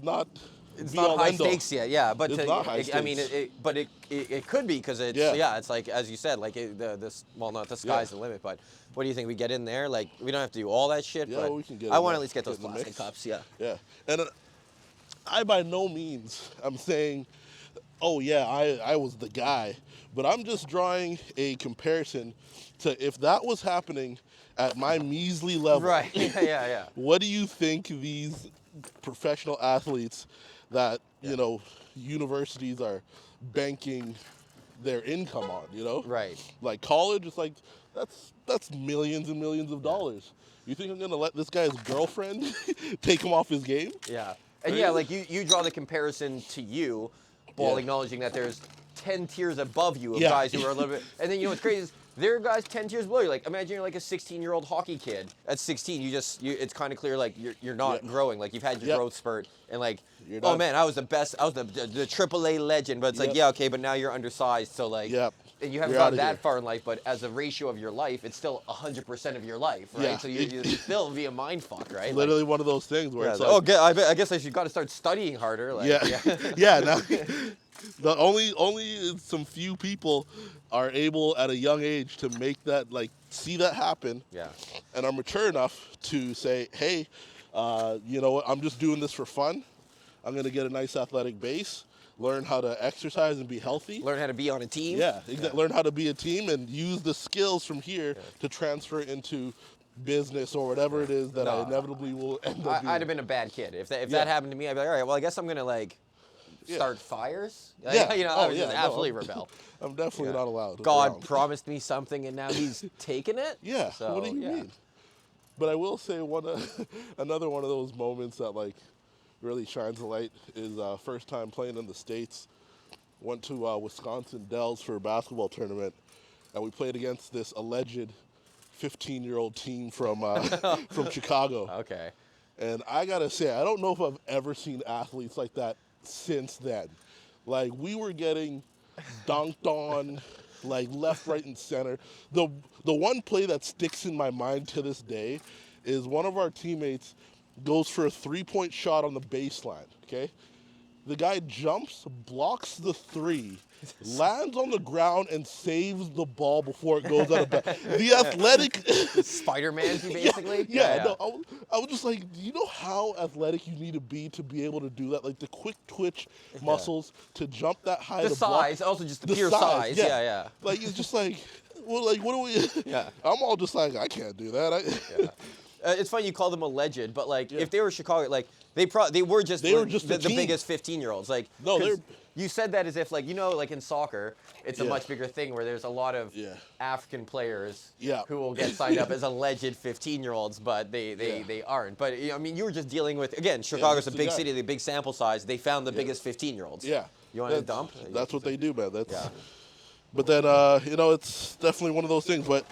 not. It's be not all high end all. stakes yet, yeah. But It's not high I mean, stakes. but it could be because it's Yeah. it's like as you said, like not the sky's the limit. But what do you think? We get in there, like we don't have to do all that shit. Yeah, but we can get I in want to there, at least get those get in the plastic mix. cups. Yeah. Yeah. And I by no means I'm saying, oh yeah, I was the guy, but I'm just drawing a comparison to if that was happening at my measly level. Right. Yeah. What do you think these professional athletes that, universities are banking their income on, Right. Like college, it's like, that's millions and millions of dollars. You think I'm going to let this guy's girlfriend take him off his game? Yeah. And yeah, like you draw the comparison to you, while Yeah. acknowledging that there's 10 tiers above you of Yeah. guys who are a little bit. And then what's crazy is there are guys 10 tiers below you. Like imagine you're like a 16-year-old hockey kid. At 16, it's kind of clear like you're not Yeah. growing. Like you've had your Yeah. growth spurt, and like You're oh done. man, I was the best. I was the AAA legend. But it's like Yep. yeah, okay, but now you're undersized. So like Yep. and you haven't You're gone outta that here. far in life. But as a ratio of your life, it's still 100% of your life, right? Yeah. So you still be a mind fuck, right? Like, Literally one of those things where yeah, it's like, like, I guess I should got to start studying harder. Like, yeah, yeah. Now, the only some few people are able at a young age to make that, like, see that happen, Yeah. and are mature enough to say, hey, you know what? I'm just doing this for fun. I'm gonna get a nice athletic base, learn how to exercise and be healthy. Learn how to be on a team. Yeah, exactly. Learn how to be a team and use the skills from here to transfer into business or whatever it is that I No. inevitably will end up doing. I'd have been a bad kid if that Yeah. happened to me. I'd be like, all right, well, I guess I'm gonna like Yeah. start fires. Yeah. I Oh, would yeah, just no, absolutely I'm- rebel. I'm definitely Yeah. not allowed. God around. promised me something, and now he's taken it. Yeah. So, What do you yeah. mean? But I will say another one of those moments that like really shines a light is first time playing in the States. Went to Wisconsin Dells for a basketball tournament, and we played against this alleged 15-year-old team from from Chicago. Okay. And I gotta say, I don't know if I've ever seen athletes like that since then. Like, we were getting dunked on, like left, right, and center. The one play that sticks in my mind to this day is one of our teammates goes for a 3-point shot on the baseline, okay? The guy jumps, blocks the 3, lands on the ground, and saves the ball before it goes out of bounds. The athletic... Spider-Man, basically? Yeah. No, I was just like, do you know how athletic you need to be able to do that? Like the quick twitch muscles to jump that high. The to block. size, also just the pure size. Yeah. Like, it's just like, well, like, what do we... Yeah. I'm all just like, I can't do that. Yeah. It's funny you call them a legend, but like if they were Chicago, like they were just the biggest 15-year-olds. Like no, you said that as if like like in soccer, it's a Yeah. much bigger thing where there's a lot of African players who will get signed up as alleged 15-year-olds, but they aren't. But I mean, you were just dealing with again, Chicago's a big city, the big sample size. They found the biggest 15-year-olds. Yeah. You want to dump? That's what they do, man. But then it's definitely one of those things. But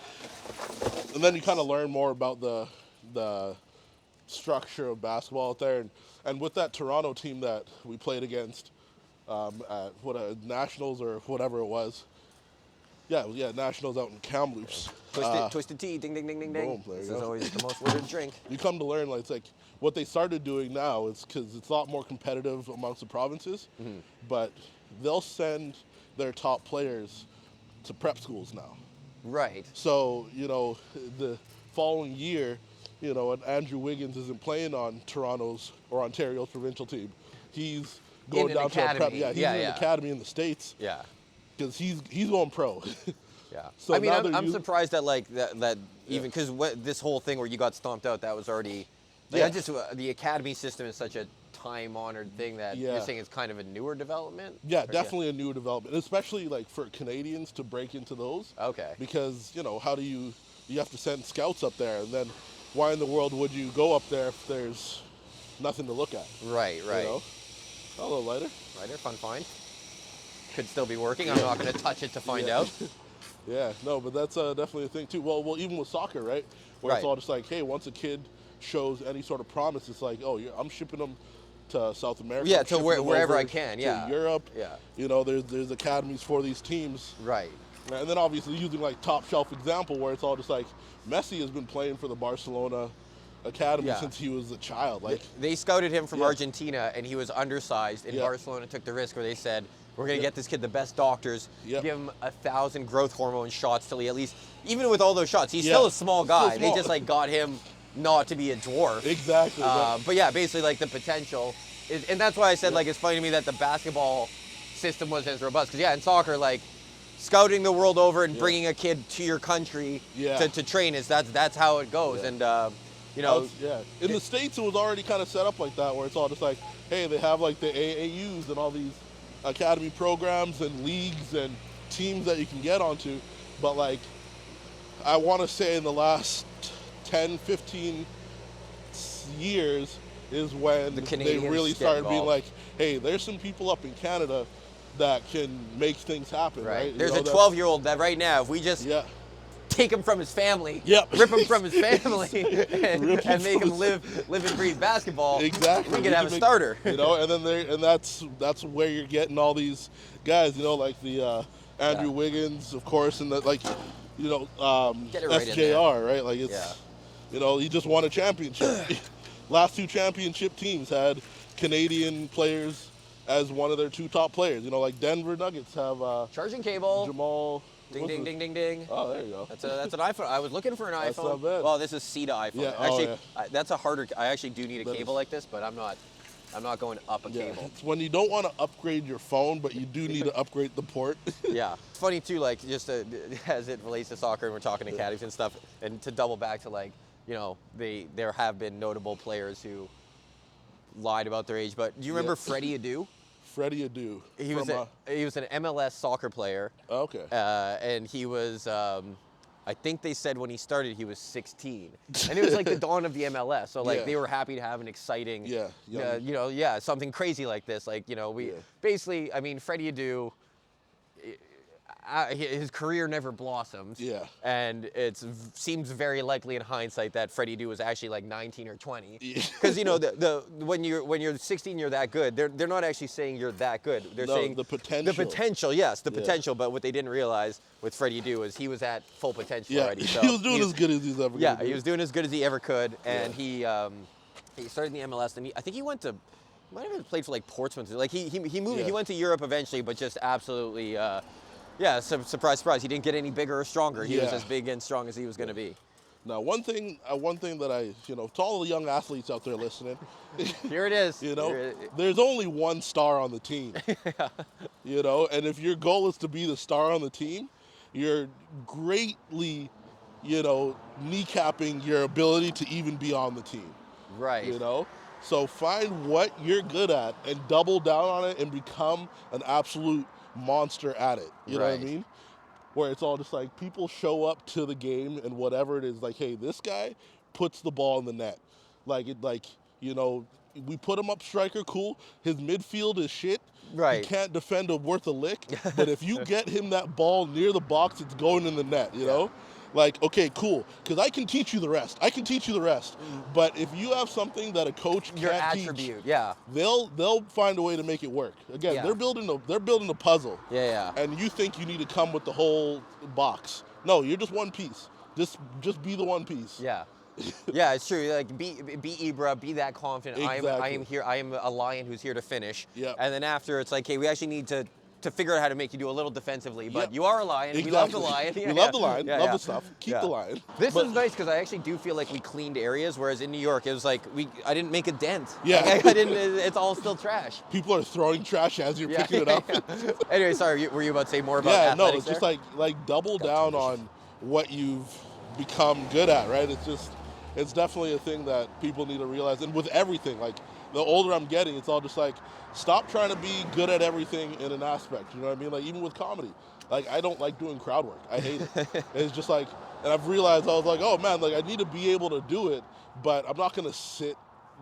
and then you kind of learn more about the structure of basketball out there, and with that Toronto team that we played against at Nationals or whatever it was. Yeah, Nationals out in Kamloops. Twisted tea, ding, ding, ding, ding, ding. Boom, there you This go. is always the most ordered drink. You come to learn, like, it's like what they started doing now is because it's a lot more competitive amongst the provinces, but they'll send their top players to prep schools now. Right. So, the following year, and Andrew Wiggins isn't playing on Toronto's or Ontario's provincial team. He's going In an down academy. to a prep. Yeah, he's in an academy in the States. Yeah. Because he's going pro. Yeah. So I mean, now I'm surprised that like that even because this whole thing where you got stomped out, that was already. Like, the academy system is such a time-honored thing that you're saying it's kind of a newer development. Yeah, definitely a newer development, especially like for Canadians to break into those. Okay. Because how do you have to send scouts up there, and then why in the world would you go up there if there's nothing to look at? Right. A little lighter. Lighter, fun find. Could still be working. I'm not going to touch it to find out. Yeah, no, but that's definitely a thing too. Well, even with soccer, right? Where it's all just like, hey, once a kid shows any sort of promise, it's like, oh, I'm shipping them to South America. Yeah, I'm to shipping them wherever over I can. to Yeah. Europe. Yeah. There's academies for these teams. Right. And then obviously using like top shelf example where it's all just like Messi has been playing for the Barcelona academy since he was a child. Like they scouted him from Argentina, and he was undersized, and Barcelona took the risk where they said, we're going to get this kid the best doctors, give him 1,000 growth hormone shots till he at least, even with all those shots, he's still a small guy. They just like got him not to be a dwarf. Exactly. But yeah, basically like the potential, and that's why I said like it's funny to me that the basketball system wasn't as robust. Because in soccer, like scouting the world over and bringing a kid to your country to train that's how it goes. And in the States it was already kind of set up like that, where it's all just like, hey, they have like the AAUs and all these academy programs and leagues and teams that you can get onto, but like I want to say in the last 10, 15 years is when they really started being like, hey, there's some people up in Canada that can make things happen, right? There's a 12-year-old that right now, if we just take him from his family, rip him from his family, and make him live and breathe basketball, exactly. we could have a starter. And then that's where you're getting all these guys, like the Andrew Wiggins, of course, and like SJR, right? Like it's he just won a championship. Last 2 championship teams had Canadian players as one of their 2 top players. Like Denver Nuggets have charging cable. Jamal. Ding, ding, ding, ding, ding. Oh, there you go. That's an iPhone. I was looking for an That's iPhone. not bad. Well, this is C to iPhone. Yeah. Actually, that's a harder. I actually do need a cable like this, but I'm not going up a cable. It's when you don't want to upgrade your phone, but you do need to upgrade the port. Yeah. It's funny too, like just as it relates to soccer, and we're talking academies and stuff, and to double back to like, there have been notable players who lied about their age. But do you remember Freddie Adu? Freddie Adu. He was an MLS soccer player. Okay. And he was, I think they said when he started he was 16, and it was like the dawn of the MLS. So like they were happy to have an exciting, something crazy like this. Like basically, I mean, Freddie Adu. his career never blossomed. Yeah. And it seems very likely in hindsight that Freddie Dew was actually like 19 or 20. Yeah. Because you know when you're 16, you're that good. They're not actually saying you're that good. They're saying the potential. The potential, yes, the Yeah. potential. But what they didn't realize with Freddie Dew is he was at full potential Yeah, already. So he was doing as good as he's ever. Yeah, gonna do. he was doing as good as he ever could, and Yeah. he started in the MLS. And I think he went to. Might have even played for like Portsmouth. Like he moved. Yeah. He went to Europe eventually, but just absolutely. Surprise, surprise. He didn't get any bigger or stronger. He was Yeah. as big and strong as he was going to be. Now, one thing that I, to all the young athletes out there listening, Here it is. there's only one star on the team. And if your goal is to be the star on the team, you're greatly, kneecapping your ability to even be on the team. Right. So find what you're good at and double down on it and become an absolute monster at it. You know what I Right. mean? Where it's all just like people show up to the game and whatever it is, like, hey, this guy puts the ball in the net. We put him up striker, cool. His midfield is shit. Right. He can't defend a worth a lick. But if you get him that ball near the box, it's going in the net, you know? Like, okay, cool. Because I can teach you the rest. But if you have something that a coach Your can't attribute, teach, yeah. they'll find a way to make it work. Again, Yeah. they're building a puzzle. Yeah. And you think you need to come with the whole box. No, you're just one piece. Just be the one piece. Yeah. Yeah, it's true. Like be Ibra, be that confident. I am Exactly. here. I am a lion who's here to finish. Yep. And then after, it's like, hey, we actually need to figure out how to make you do a little defensively. But Yep. you are a lion. Exactly. We love the lion. We love the lion. Yeah, love yeah. the stuff. Keep Yeah. the lion. This But- is nice because I actually do feel like we cleaned areas, whereas in New York it was like I didn't make a dent. Yeah. Like, I didn't. It's all still trash. People are throwing trash as you're Yeah. picking it up. Anyway, sorry. Were you about to say more about Yeah, no, athletics it's just there? like double down on what you've become good at, right? It's definitely a thing that people need to realize. And with everything, like the older I'm getting, it's all just like, stop trying to be good at everything in an aspect. You know what I mean? Like even with comedy, like I don't like doing crowd work. I hate it. It's just like, and I've realized I was like, oh man, like I need to be able to do it, but I'm not gonna sit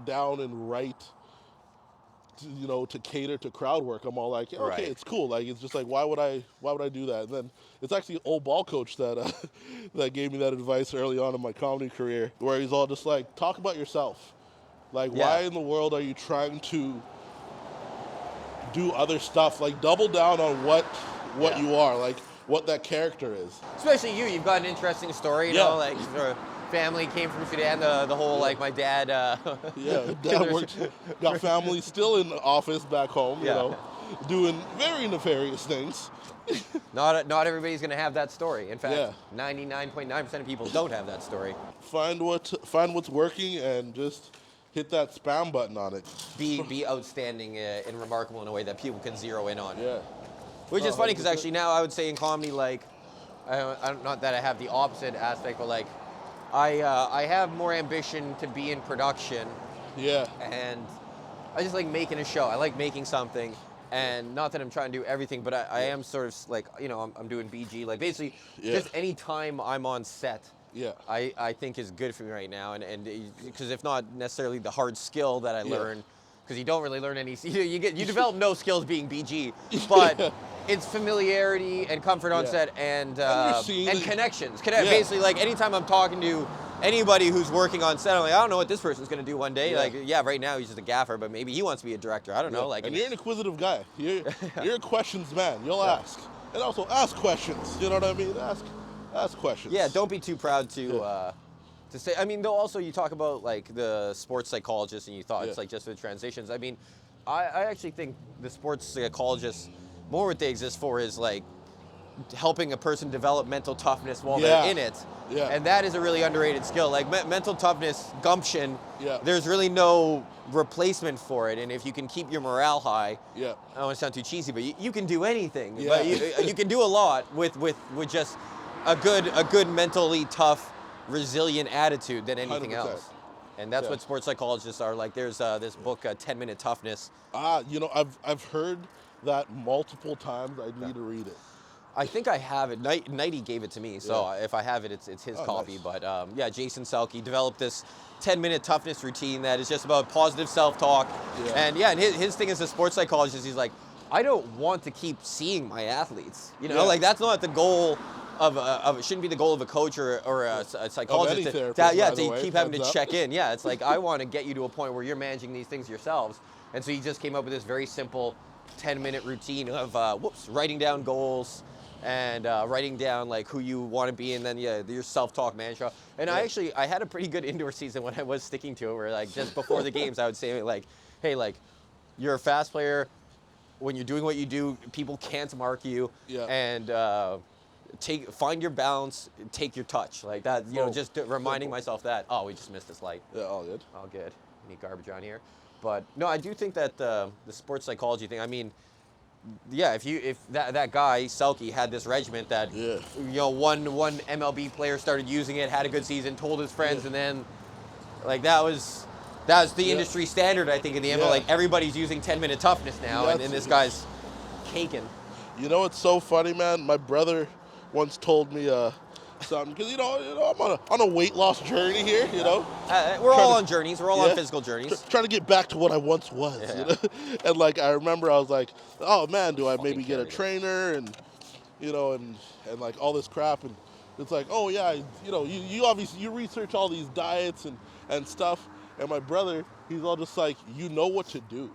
down and write. To cater to crowd work, I'm all like, yeah, okay, Right. it's cool. Like, it's just like, why would I do that? And then it's actually an old ball coach that that gave me that advice early on in my comedy career, where he's all just like, talk about yourself. Like, Yeah. why in the world are you trying to do other stuff? Like, double down on what Yeah. you are, like what that character is. Especially you. You've got an interesting story. You Yeah. know, like your family came from Sudan. The whole like my dad. Yeah, dad worked, got family still in the office back home, Yeah. doing very nefarious things. Not everybody's gonna have that story. In fact, Yeah. 99.9% of people don't have that story. Find what's working and just hit that spam button on it. Be outstanding and remarkable in a way that people can zero in on. Yeah. Which is Oh, funny because 100%. actually now I would say in comedy, like, not that I have the opposite aspect, but like, I have more ambition to be in production, Yeah. and I just like making a show. I like making something, and not that I'm trying to do everything, but I am sort of like, I'm doing BG, like basically Yeah. just any time I'm on set. Yeah. I think is good for me right now, and because if not necessarily the hard skill that I Yeah. learn, because you don't really learn any, you develop no skills being BG, but Yeah. it's familiarity and comfort on Yeah. set and you're seeing the- connections. Yeah. Basically, like anytime I'm talking to anybody who's working on set, I'm like, I don't know what this person's gonna do one day. Yeah. Like, yeah, right now he's just a gaffer, but maybe he wants to be a director. I don't know. Like, and you're an inquisitive guy. You're a questions man. You'll ask. And also ask questions. You know what I mean? Ask questions. yeah, don't be too proud to say. I mean, though, also you talk about like the sports psychologist, and you thought it's Yeah. like just the transitions. I mean, I actually think the sports psychologists, more what they exist for is like helping a person develop mental toughness while Yeah. they're in it. Yeah. And that is a really underrated skill. Like mental toughness, gumption. Yeah. There's really no replacement for it. And if you can keep your morale high, Yeah. I don't want to sound too cheesy, but you can do anything. Yeah. But you can do a lot with just a good mentally tough, resilient attitude than anything 100%. else. And that's Yeah. what sports psychologists are like. There's this book, 10-Minute Toughness. I've heard that multiple times. I need to read it. I think I have it. Nighty gave it to me, so Yeah. if I have it, it's his Oh, copy. nice. But yeah, Jason Selke developed this 10-minute toughness routine that is just about positive self-talk. Yeah. And yeah, and his thing as a sports psychologist, he's like, I don't want to keep seeing my athletes. You know, Yeah. like that's not the goal of it shouldn't be the goal of a coach or a psychologist any to therapist, by the to way, keep having to heads up. check in. Yeah, it's like I want to get you to a point where you're managing these things yourselves. And so he just came up with this very simple 10-minute routine of writing down goals and writing down like who you want to be, and then your self-talk mantra. And I had a pretty good indoor season when I was sticking to it, where like just before the games I would say like, hey, like you're a fast player. When you're doing what you do, people can't mark you. Yeah. And find your balance, take your touch like that. You know, just reminding myself that. Oh, we just missed this light. Yeah, all good. All good. Need garbage on here. But no, I do think that the sports psychology thing. I mean, yeah, if that guy Selke had this regiment that you know one MLB player started using it, had a good season, told his friends, and then like that was the industry standard, I think, in the MLB. Like everybody's using 10-minute toughness now, and this guy's caking. You know what's so funny, man? My brother once told me something, because you know I'm on a weight loss journey here. You know, we're all on journeys. We're all on physical journeys. Trying to get back to what I once was. You know? And like I remember, I was like, oh man, do I maybe get a trainer and you know and like all this crap, and it's like, oh yeah, you know, you obviously you research all these diets and stuff, and my brother, he's all just like, you know what to do.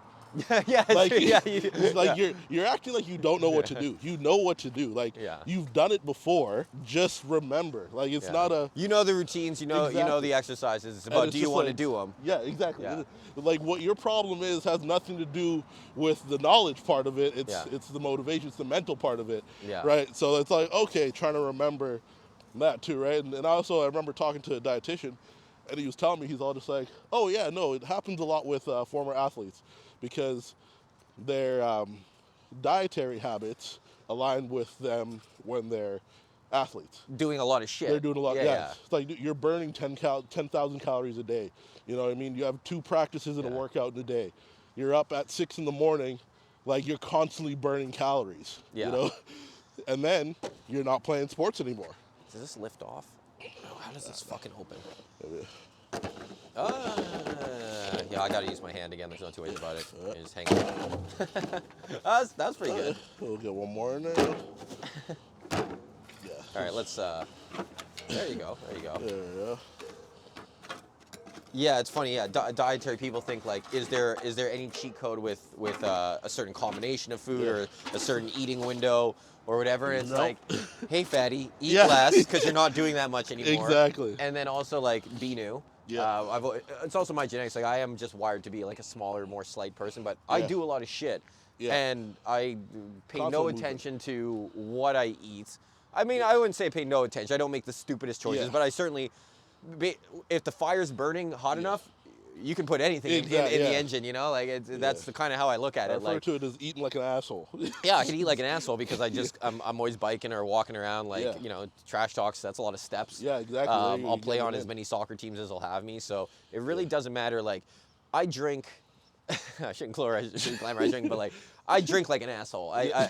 Yeah, like, it's like you're acting like you don't know what to do. You know what to do. Like you've done it before. Just remember. Like it's not a. You know the routines. You know the exercises. It's about do you want to do them? Yeah, exactly. Yeah. Like what your problem is has nothing to do with the knowledge part of it. It's the motivation. It's the mental part of it. Yeah. Right. So it's like, okay, trying to remember that too, right? And also I remember talking to a dietitian, and he was telling me, he's all just like, oh yeah, no, it happens a lot with former athletes. Because their dietary habits align with them when they're athletes. Doing a lot of shit. They're doing a lot. Yeah. It's like you're burning 10,000 calories a day. You know what I mean? You have 2 practices and a workout in a day. You're up at 6 in the morning, like you're constantly burning calories. Yeah. You know, and then you're not playing sports anymore. Does this lift off? Oh, how does this fucking open? Yeah, I gotta use my hand again. There's no two ways about it. You just hang it. That's pretty good. We'll get one more in there. Yeah. All right, let's. There you go. There you go. There we go. Yeah, it's funny. Yeah, dietary people think like, is there any cheat code with a certain combination of food or a certain eating window or whatever? It's like, hey, fatty, eat less because you're not doing that much anymore. Exactly. And then also like be new. Yeah. It's also my genetics. Like I am just wired to be like a smaller, more slight person, but I do a lot of shit, and I pay no attention to what I eat. I mean, I wouldn't say pay no attention. I don't make the stupidest choices, but I certainly, if the fire's burning hot enough, you can put anything in the engine. You know, like that's the kind of how I look at it. I refer to it as eating like an asshole. Yeah, I can eat like an asshole because I'm always biking or walking around. Like you know, trash talks. That's a lot of steps. Yeah, exactly. I'll play on as many soccer teams as they'll have me. So it really doesn't matter. Like I drink. I shouldn't glamorize drinking, but like I drink like an asshole. I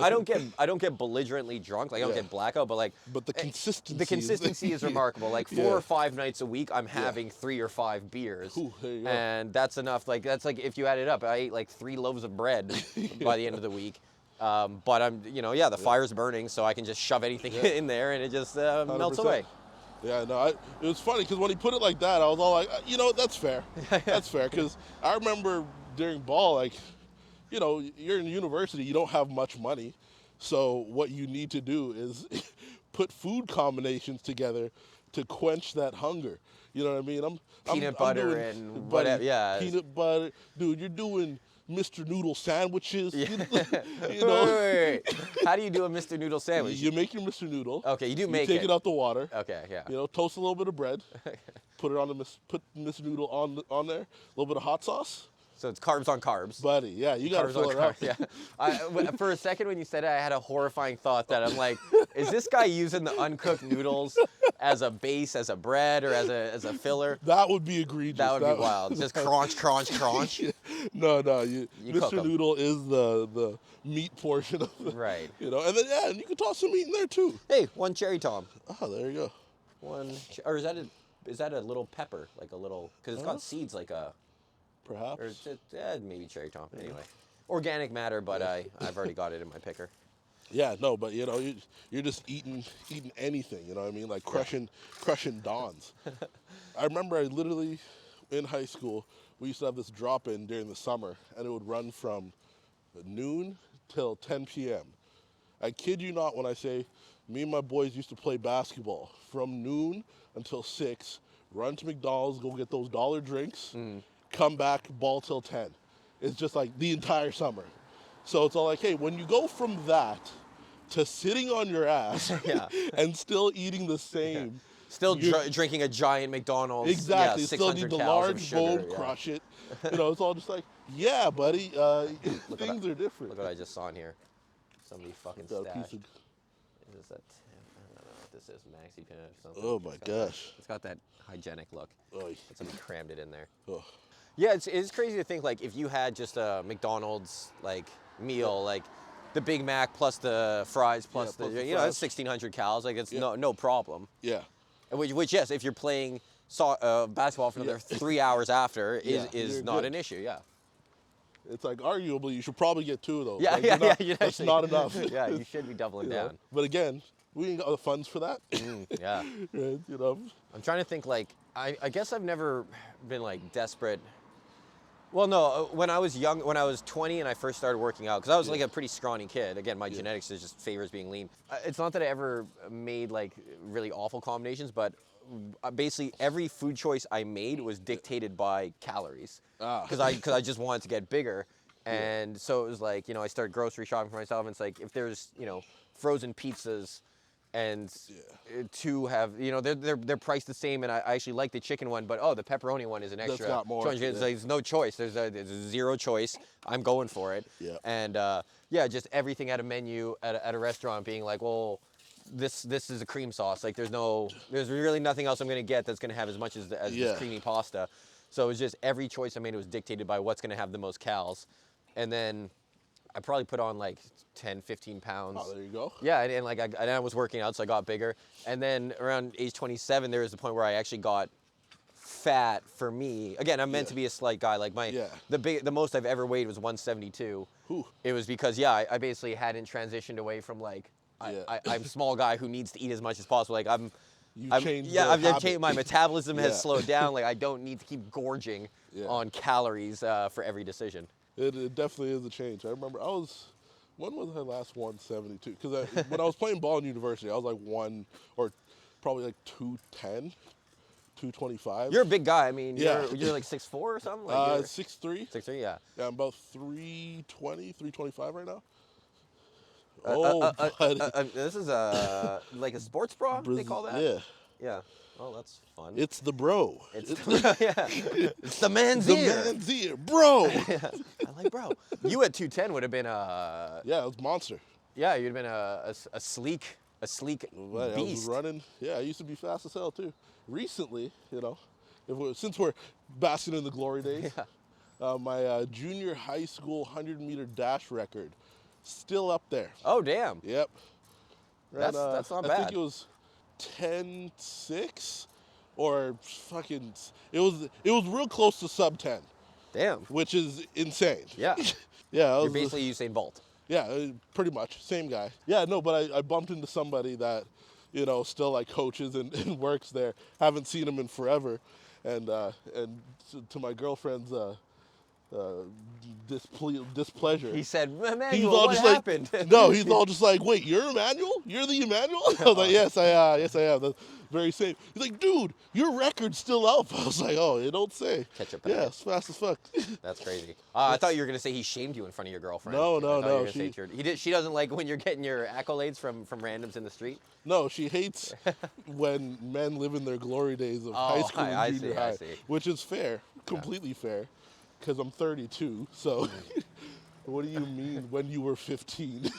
don't get belligerently drunk. Like I don't get blackout, but like the consistency. The consistency is remarkable. Like 4 or 5 nights a week, I'm having 3 or 5 beers, and that's enough. Like that's like if you add it up, I ate like 3 loaves of bread by the end of the week. But I'm, the fire's burning, so I can just shove anything in there, and it just melts away. Yeah, no, it was funny because when he put it like that, I was all like, that's fair. That's fair, because I remember during ball, like, you're in university, you don't have much money, so what you need to do is put food combinations together to quench that hunger. You know what I mean? Peanut butter and whatever, peanut butter. Dude, you're doing Mr. Noodle sandwiches. Yeah. Wait. How do you do a Mr. Noodle sandwich? You make your Mr. Noodle. Okay, you take it out the water. Okay, yeah. Toast a little bit of bread. Put it on put Mr. Noodle on there. A little bit of hot sauce. So it's carbs on carbs. Buddy, yeah, you got to fill it up. Yeah. For a second when you said it, I had a horrifying thought that I'm like, is this guy using the uncooked noodles as a base, as a bread, or as a filler? That would be egregious. That would be wild. Just crunch, crunch, crunch. No, Mr. Noodle is the meat portion of it. Right. And then and you can toss some meat in there too. Hey, 1 cherry tom. Oh, there you go. Or is that a little pepper, like a little? Because it's got seeds, like a. Perhaps. Or maybe cherry tom. Anyway. organic matter, but I've already got it in my picker. Yeah, no, but you know, you're just eating anything. You know what I mean? Like crushing Dons. I remember I literally in high school we used to have this drop-in during the summer, and it would run from noon till 10 p.m. I kid you not when I say me and my boys used to play basketball from noon until 6, run to McDonald's, go get those dollar drinks, come back, ball till 10. It's just like the entire summer. So it's all like, hey, when you go from that to sitting on your ass and still eating the same. Still drinking a giant McDonald's. Exactly. Yeah, Still need the large bowl, crush it. You know, it's all just like, yeah, buddy, things are different. Look what I just saw in here. Somebody fucking Got a stashed. piece of- Is this that? I don't know what this is. Maxi pin or something. Oh my gosh. It's got that hygienic look. Oy. Somebody crammed it in there. Oh. Yeah, it's crazy to think, like, if you had just a McDonald's, like, meal, like, the Big Mac plus the fries plus plus the you know, that's fries. 1,600 calories. Like, it's no problem. Yeah. Which, yes, if you're playing basketball for another 3 hours after, Yeah, is you're not good. an issue, yeah. It's like, arguably, you should probably get 2 of those. Yeah, Like, yeah, you're not- yeah. That's not enough. Yeah, you should be doubling You know? down. But again, we ain't got the funds for that. Yeah. Right, you know. I'm trying to think, like, I guess I've never been, like, desperate. Well, no, when I was young, when I was 20 and I first started working out, because I was like a pretty scrawny kid. Again, my genetics is just favors being lean. It's not that I ever made like really awful combinations, but basically every food choice I made was dictated by calories. Because I just wanted to get bigger. And so it was like, you know, I started grocery shopping for myself, and it's like, if there's, you know, frozen pizzas and 2 have, you know, they're priced the same, and I actually like the chicken one, but the pepperoni one is an extra. got more, 200. It's like, there's no choice. There's a zero choice. I'm going for it. Yeah. And just everything at a menu at a restaurant being like, well, this is a cream sauce. Like, there's really nothing else I'm gonna get that's gonna have as much as this creamy pasta. So it was just every choice I made was dictated by what's gonna have the most calories. And then I probably put on like 10, 15 pounds. Oh, there you go. Yeah, and like I was working out, so I got bigger. And then around age 27, there was the point where I actually got fat for me. Again, I'm meant to be a slight guy. Like the most I've ever weighed was 172. Whew. It was because I basically hadn't transitioned away from like I'm a small guy who needs to eat as much as possible. Like I've changed. My metabolism has slowed down. Like I don't need to keep gorging on calories for every decision. It definitely is a change. I remember when was I last 172? Because when I was playing ball in university, I was like probably like 210, 225. You're a big guy. I mean, Yeah. you're like 6'4" or something? Like 6'3". 6'3", yeah. Yeah, I'm about 320, 325 right now. Buddy. This is like a sports bra, they call that? Yeah. Yeah. Oh, that's fun. It's the bro. It's the man's The ear. man's ear, bro. I like bro. You at 210 would have been Yeah, it was monster. Yeah, you'd have been a sleek Well, I was beast. running. Yeah, I used to be fast as hell too. Recently, you know, since we're basking in the glory days, my junior high school 100-meter dash record still up there. Oh damn. Yep. That's not bad. I think it was 10.6 or fucking. It was real close to sub 10. Damn. Which is insane. Yeah. Yeah. You're basically Usain Bolt. Yeah, pretty much. Same guy. Yeah, no, but I bumped into somebody that, you know, still like coaches and works there. Haven't seen him in forever. And to my girlfriend's displeasure. He said, He's Emmanuel, all what just happened? like, no, he's all just like, wait, you're Emmanuel? You're the Emmanuel? I was like, yes, I am. The very same. He's like, dude, your record's still up. I was like, oh, it don't say. Catch up. Yeah, it's fast as fuck. That's crazy. I thought you were gonna say he shamed you in front of your girlfriend. No. I thought you were gonna say she doesn't like when you're getting your accolades from randoms in the street. No, she hates when men live in their glory days of high school and junior high, which is fair, completely fair, because I'm 32. So, what do you mean when you were 15?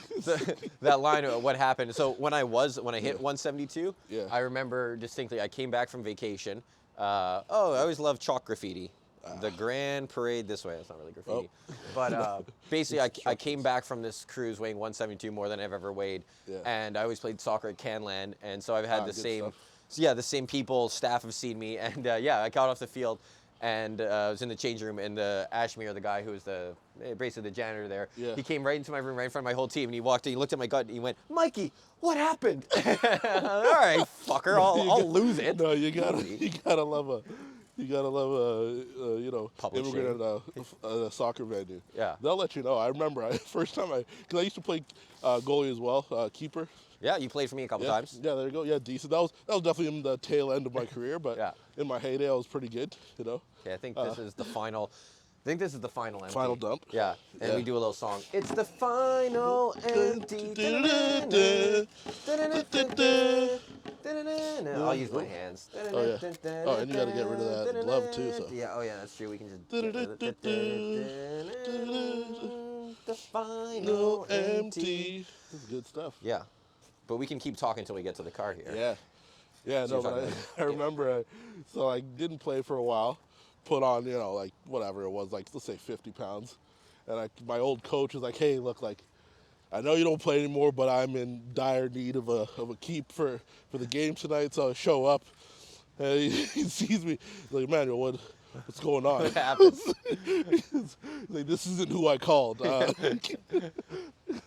That line of what happened. So when I hit 172, Yeah. I remember distinctly. I came back from vacation. I always loved chalk graffiti. The Grand Parade this way. That's not really graffiti. But basically, I came back from this cruise weighing 172 more than I've ever weighed. Yeah. And I always played soccer at Canland. And so I've had the good same, stuff. the same people, staff have seen me. And I got off the field. and I was in the change room, and Ashmere, the guy who was basically the janitor there, Yeah. he came right into my room, right in front of my whole team, and he walked in, he looked at my gut, and he went, "Mikey, what happened?" All right, fucker, I'll lose it. No, you gotta love a Public immigrant at a soccer venue. Yeah. They'll let you know. I remember first time because I used to play goalie as well, keeper. Yeah, you played for me a couple Yeah, times. yeah, there you go. Yeah, decent. That was definitely in the tail end of my career, but Yeah. in my heyday, I was pretty good. You know. Okay, I think this is the final. I think this is the final empty. Final dump. Yeah, and Yeah. we do a little song. It's the final empty. I'll use my hands. Oh yeah. Oh, and you got to get rid of that glove too. So. Yeah. Oh yeah, that's true. We can just. The final empty. This is good stuff. Yeah, but we can keep talking until we get to the car here. Yeah. Yeah. So No, you're but talking I remember. So I didn't play for a while. Put on, like whatever it was, like let's say 50 pounds, and my old coach was like, "Hey, look, like I know you don't play anymore, but I'm in dire need of a keep for the game tonight, so I show up." And he sees me, he's like, "Emmanuel, what's going on?" What happens? He's like, "This isn't who I called."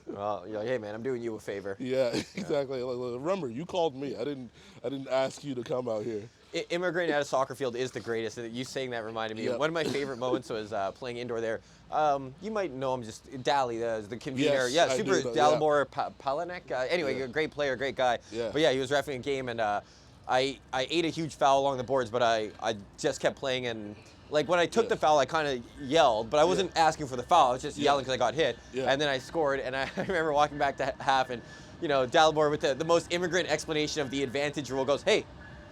Well, you're like, hey man, I'm doing you a favor. Yeah, exactly. Like, remember, you called me. I didn't ask you to come out here. Immigrating at a soccer field is the greatest. You saying that reminded me. Yeah. One of my favorite moments was playing indoor there. You might know him, just Dally, the convener. Yes, yeah, I super do know, yeah. Dalibor Palanek. Anyway, Yeah. a great player, great guy. Yeah. But yeah, he was refereeing a game, and I ate a huge foul along the boards, but I just kept playing, and like when I took Yeah. the foul, I kind of yelled, but I wasn't asking for the foul. I was just Yeah. yelling because I got hit, Yeah. and then I scored, and I remember walking back to half, and Dalibor with the most immigrant explanation of the advantage rule goes, "Hey,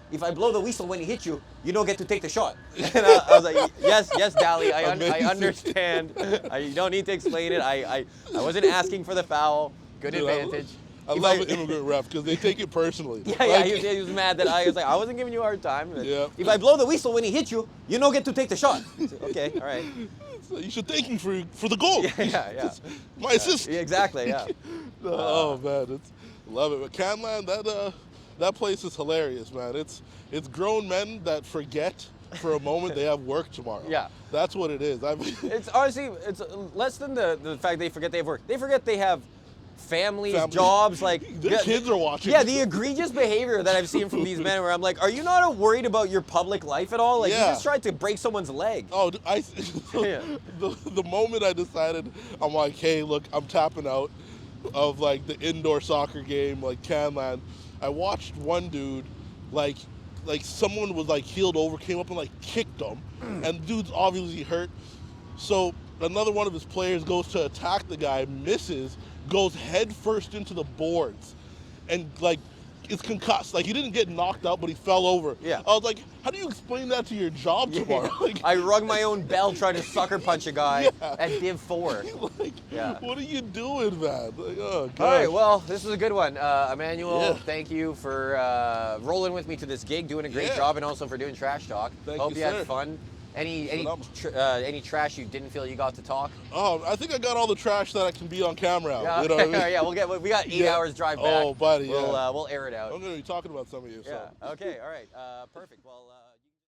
if I blow the whistle when he hits you, you don't get to take the shot." And I was like, yes, Dally, I Amazing. understand. You don't need to explain it. I wasn't asking for the foul. Good Dude, advantage. I If love an immigrant ref because they take it personally. Yeah, Like, he was mad that I was like, I wasn't giving you a hard time. Yeah. If I blow the whistle when he hits you, you don't get to take the shot. I said, okay, all right. So you should thank me for the goal. Yeah. My assist. Yeah, exactly, yeah. Oh man, love it. But Canland, that place is hilarious, man. It's grown men that forget for a moment they have work tomorrow. Yeah. That's what it is. It's honestly, it's less than the fact they forget they have work. They forget they have families, Family. jobs, like Their kids are watching. Yeah, the egregious behavior that I've seen from these men, where I'm like, are you not worried about your public life at all? Like, you Yeah. just tried to break someone's leg. Oh, Yeah. the moment I decided, I'm like, hey, look, I'm tapping out of like the indoor soccer game, like Canland. I watched one dude, like someone was like heeled over, came up and like kicked him, and the dude's obviously hurt. So another one of his players goes to attack the guy, misses, goes head first into the boards, and like is concussed. Like he didn't get knocked out, but he fell over. Yeah. I was like, how do you explain that to your job tomorrow? Like, I rung my own bell trying to sucker punch a guy at Div 4. like, Yeah. what are you doing, man? Like, oh, gosh. All right, well, this was a good one. Emmanuel, Yeah. thank you for rolling with me to this gig, doing a great Yeah. job, and also for doing Trash Talk. Thank Hope you, you sir. had fun. Any Phenomenal. trash you didn't feel you got to talk? Oh, I think I got all the trash that I can be on camera. Yeah, You know what I mean? yeah, we got 8 Yeah. hours drive back. Oh, buddy, We'll yeah. we'll air it out. I'm going to be talking about some of you. Yeah. So. Okay. All right. Perfect. Well.